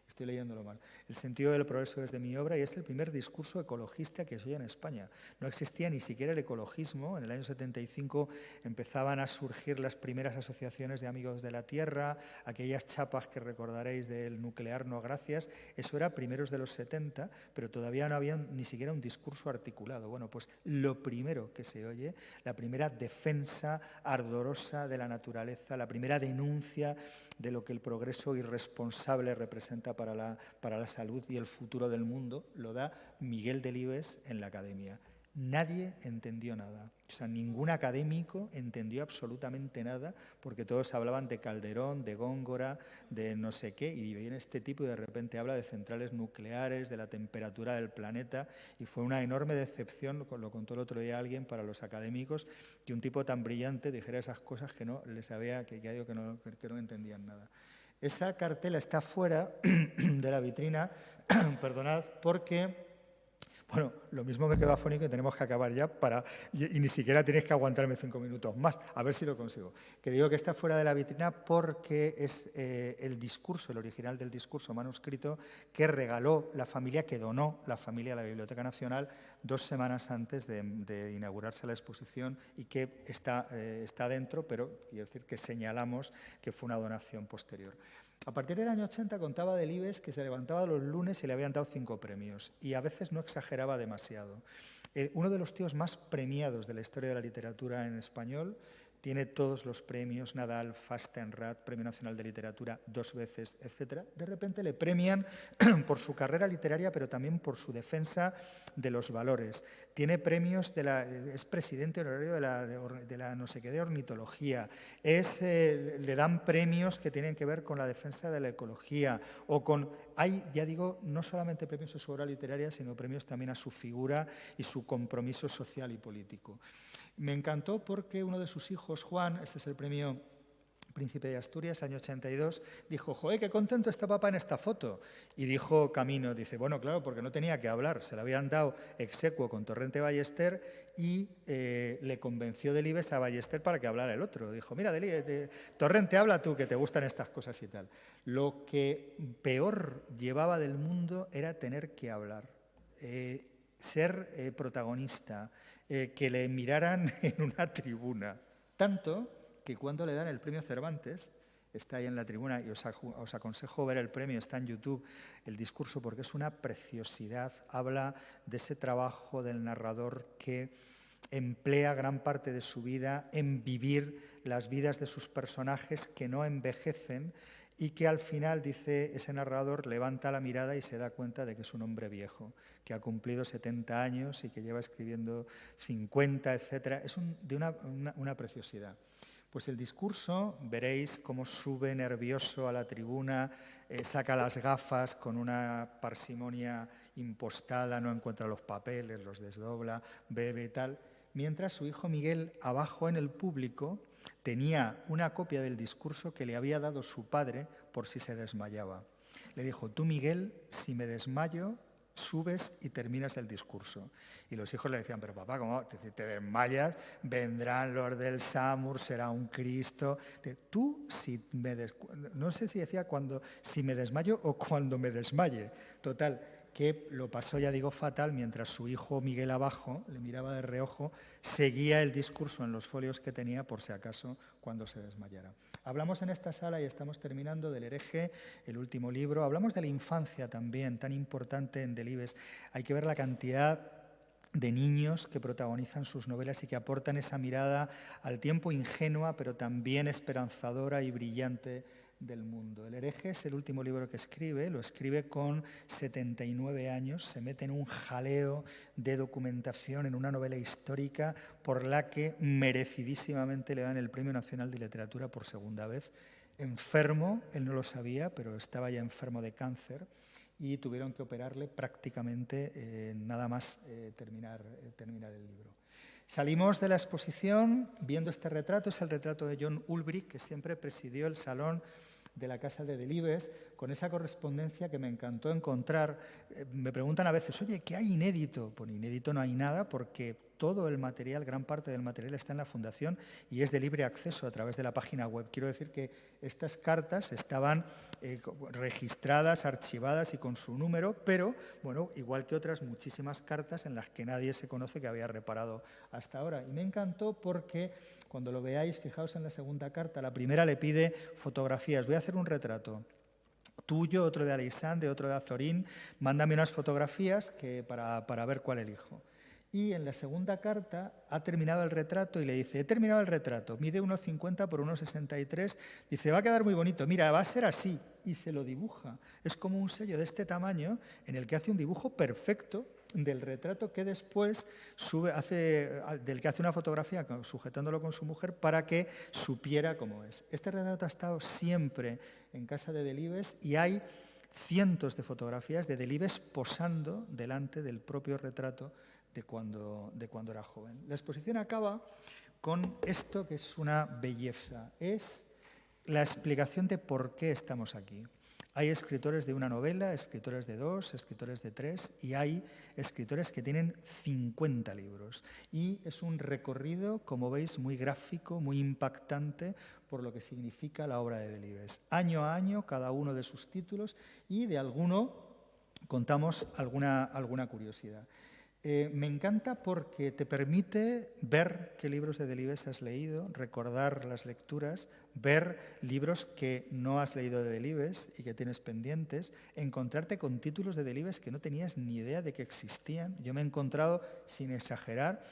Estoy leyéndolo mal. El sentido del progreso desde mi obra, y es el primer discurso ecologista que se oye en España. No existía ni siquiera el ecologismo. En el año 75 empezaban a surgir las primeras asociaciones de amigos de la tierra, aquellas chapas que recordaréis del nuclear no gracias. Eso era primeros de los 70, pero todavía no había ni siquiera un discurso articulado. Bueno, pues lo primero que se oye, la primera defensa ardorosa de la naturaleza, la primera denuncia de lo que el progreso irresponsable representa para la salud y el futuro del mundo, lo da Miguel Delibes en la academia. Nadie entendió nada, o sea, ningún académico entendió absolutamente nada, porque todos hablaban de Calderón, de Góngora, de no sé qué, y viene este tipo y de repente habla de centrales nucleares, de la temperatura del planeta, y fue una enorme decepción, lo contó el otro día alguien, para los académicos, que un tipo tan brillante dijera esas cosas que no les había, que ya digo que no entendían nada. Esa cartela está fuera de la vitrina, perdonad, porque... Bueno, lo mismo me quedo afónico y tenemos que acabar ya y ni siquiera tenéis que aguantarme 5 minutos más, a ver si lo consigo. Que digo que está fuera de la vitrina porque es el discurso, el original del discurso manuscrito que regaló la familia, que donó la familia a la Biblioteca Nacional 2 semanas antes de inaugurarse la exposición y que está dentro, pero quiero decir que señalamos que fue una donación posterior. A partir del año 80 contaba Delibes que se levantaba los lunes y le habían dado 5 premios y a veces no exageraba demasiado. Uno de los tíos más premiados de la historia de la literatura en español, tiene todos los premios, Nadal, Fastenrath, Premio Nacional de Literatura 2 veces, etc. De repente le premian por su carrera literaria, pero también por su defensa de los valores. Tiene premios, es presidente honorario de la no sé qué de ornitología, le dan premios que tienen que ver con la defensa de la ecología, hay, ya digo, no solamente premios a su obra literaria, sino premios también a su figura y su compromiso social y político. Me encantó porque uno de sus hijos, Juan, este es el premio Príncipe de Asturias, año 82, dijo, ¡joder, qué contento está papá en esta foto! Y dijo Camino, dice, bueno, claro, porque no tenía que hablar, se le habían dado exequo con Torrente Ballester y le convenció Delibes a Ballester para que hablara el otro. Dijo, mira, Torrente, habla tú, que te gustan estas cosas y tal. Lo que peor llevaba del mundo era tener que hablar, ser protagonista, que le miraran en una tribuna. Tanto que cuando le dan el premio Cervantes, está ahí en la tribuna y os aconsejo ver el premio, está en YouTube, el discurso, porque es una preciosidad. Habla de ese trabajo del narrador que emplea gran parte de su vida en vivir las vidas de sus personajes que no envejecen y que al final, dice ese narrador, levanta la mirada y se da cuenta de que es un hombre viejo, que ha cumplido 70 años y que lleva escribiendo 50, etc. Es de una preciosidad. Pues el discurso, veréis cómo sube nervioso a la tribuna, saca las gafas con una parsimonia impostada, no encuentra los papeles, los desdobla, bebe y tal, mientras su hijo Miguel, abajo en el público, tenía una copia del discurso que le había dado su padre por si se desmayaba. Le dijo, tú Miguel, si me desmayo, subes y terminas el discurso. Y los hijos le decían, pero papá, ¿cómo te desmayas? Vendrán los del Samur, será un Cristo. Tú, no sé si decía si me desmayo o cuando me desmaye. Total, que lo pasó, ya digo, fatal, mientras su hijo Miguel abajo le miraba de reojo, seguía el discurso en los folios que tenía por si acaso cuando se desmayara. Hablamos en esta sala, y estamos terminando, del hereje, el último libro. Hablamos de la infancia también, tan importante en Delibes. Hay que ver la cantidad de niños que protagonizan sus novelas y que aportan esa mirada al tiempo ingenua, pero también esperanzadora y brillante del mundo. El hereje es el último libro que escribe, lo escribe con 79 años, se mete en un jaleo de documentación, en una novela histórica por la que merecidísimamente le dan el Premio Nacional de Literatura por segunda vez. Enfermo, él no lo sabía, pero estaba ya enfermo de cáncer, y tuvieron que operarle prácticamente nada más terminar el libro. Salimos de la exposición viendo este retrato, es el retrato de John Ulbricht, que siempre presidió el salón de la Casa de Delibes, con esa correspondencia que me encantó encontrar. Me preguntan a veces, oye, ¿qué hay inédito? Pues inédito no hay nada, porque todo el material, gran parte del material está en la Fundación y es de libre acceso a través de la página web. Quiero decir que estas cartas estaban registradas, archivadas y con su número, pero, bueno, igual que otras muchísimas cartas en las que nadie se conoce que había reparado hasta ahora. Y me encantó porque, cuando lo veáis, fijaos en la segunda carta, la primera le pide fotografías. Voy a hacer un retrato tuyo, otro de Alisande, otro de Azorín. Mándame unas fotografías para ver cuál elijo. Y en la segunda carta ha terminado el retrato y le dice, he terminado el retrato, mide 1,50 por 1,63, dice, va a quedar muy bonito, mira, va a ser así, y se lo dibuja. Es como un sello de este tamaño en el que hace un dibujo perfecto del retrato que después del que hace una fotografía sujetándolo con su mujer para que supiera cómo es. Este retrato ha estado siempre en casa de Delibes y hay cientos de fotografías de Delibes posando delante del propio retrato de cuando era joven. La exposición acaba con esto que es una belleza, es la explicación de por qué estamos aquí. Hay escritores de una novela, escritores de 2, escritores de 3 y hay escritores que tienen 50 libros. Y es un recorrido, como veis, muy gráfico, muy impactante por lo que significa la obra de Delibes. Año a año, cada uno de sus títulos y de alguno contamos alguna curiosidad. Me encanta porque te permite ver qué libros de Delibes has leído, recordar las lecturas, ver libros que no has leído de Delibes y que tienes pendientes, encontrarte con títulos de Delibes que no tenías ni idea de que existían. Yo me he encontrado, sin exagerar,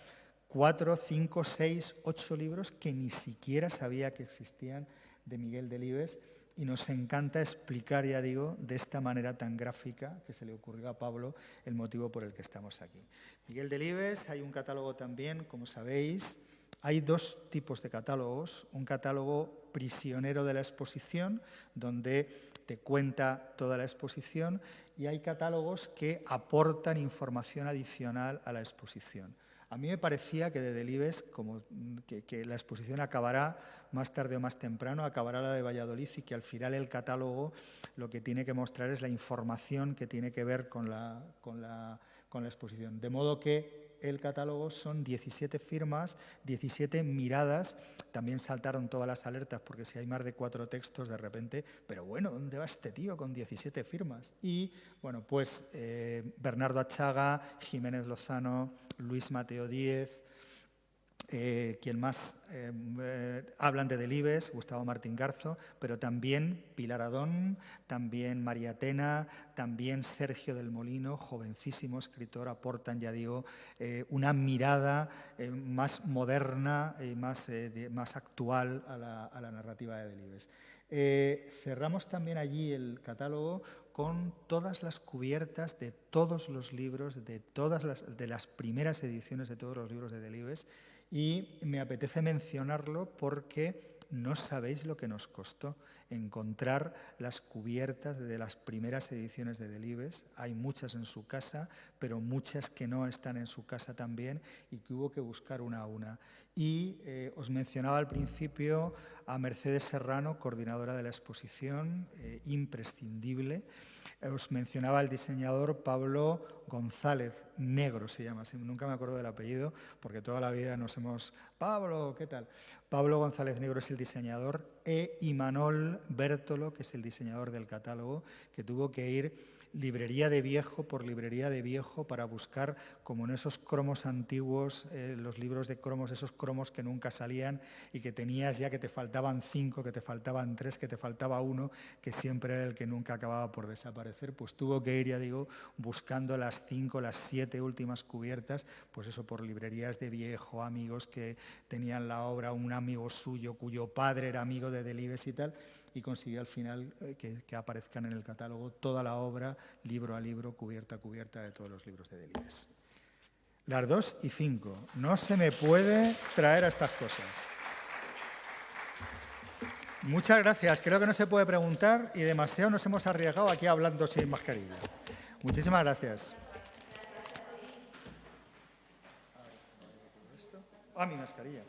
4, 5, 6, 8 libros que ni siquiera sabía que existían de Miguel Delibes. Y nos encanta explicar, ya digo, de esta manera tan gráfica que se le ocurrió a Pablo el motivo por el que estamos aquí. Miguel Delibes, hay un catálogo también, como sabéis. Hay 2 tipos de catálogos. Un catálogo prisionero de la exposición, donde te cuenta toda la exposición, y hay catálogos que aportan información adicional a la exposición. A mí me parecía que de Delibes, como que la exposición acabará más tarde o más temprano, acabará la de Valladolid y que al final el catálogo lo que tiene que mostrar es la información que tiene que ver con la exposición. De modo que el catálogo son 17 firmas, 17 miradas. También saltaron todas las alertas porque si hay más de 4 textos de repente, pero bueno, ¿dónde va este tío con 17 firmas? Y bueno, pues Bernardo Achaga, Jiménez Lozano, Luis Mateo Díez, quien más hablan de Delibes, Gustavo Martín Garzo, pero también Pilar Adón, también María Tena, también Sergio del Molino, jovencísimo escritor, aportan, ya digo, una mirada más moderna y más actual a la narrativa de Delibes. Cerramos también allí el catálogo con todas las cubiertas de todos los libros, de las primeras ediciones de todos los libros de Delibes. Y me apetece mencionarlo porque no sabéis lo que nos costó encontrar las cubiertas de las primeras ediciones de Delibes. Hay muchas en su casa, pero muchas que no están en su casa también y que hubo que buscar una a una. Y os mencionaba al principio a Mercedes Serrano, coordinadora de la exposición, imprescindible. Os mencionaba el diseñador Pablo González, Negro se llama, nunca me acuerdo del apellido porque toda la vida nos hemos... Pablo, ¿qué tal? Pablo González Negro es el diseñador, Imanol Bertolo, que es el diseñador del catálogo, que tuvo que ir librería de viejo por librería de viejo para buscar, como en esos cromos antiguos, los libros de cromos, esos cromos que nunca salían y que tenías ya que te faltaban 5, que te faltaban 3, que te faltaba 1, que siempre era el que nunca acababa por desaparecer. Pues tuvo que ir, ya digo, buscando las 5, las 7 últimas cubiertas, pues eso, por librerías de viejo, amigos que tenían la obra, un amigo suyo cuyo padre era amigo de Delibes y tal, y consiguió al final que aparezcan en el catálogo toda la obra, libro a libro, cubierta a cubierta de todos los libros de Delibes. Las 2 y 5. No se me puede traer a estas cosas. Muchas gracias. Creo que no se puede preguntar y demasiado nos hemos arriesgado aquí hablando sin mascarilla. Muchísimas gracias. Mi mascarilla.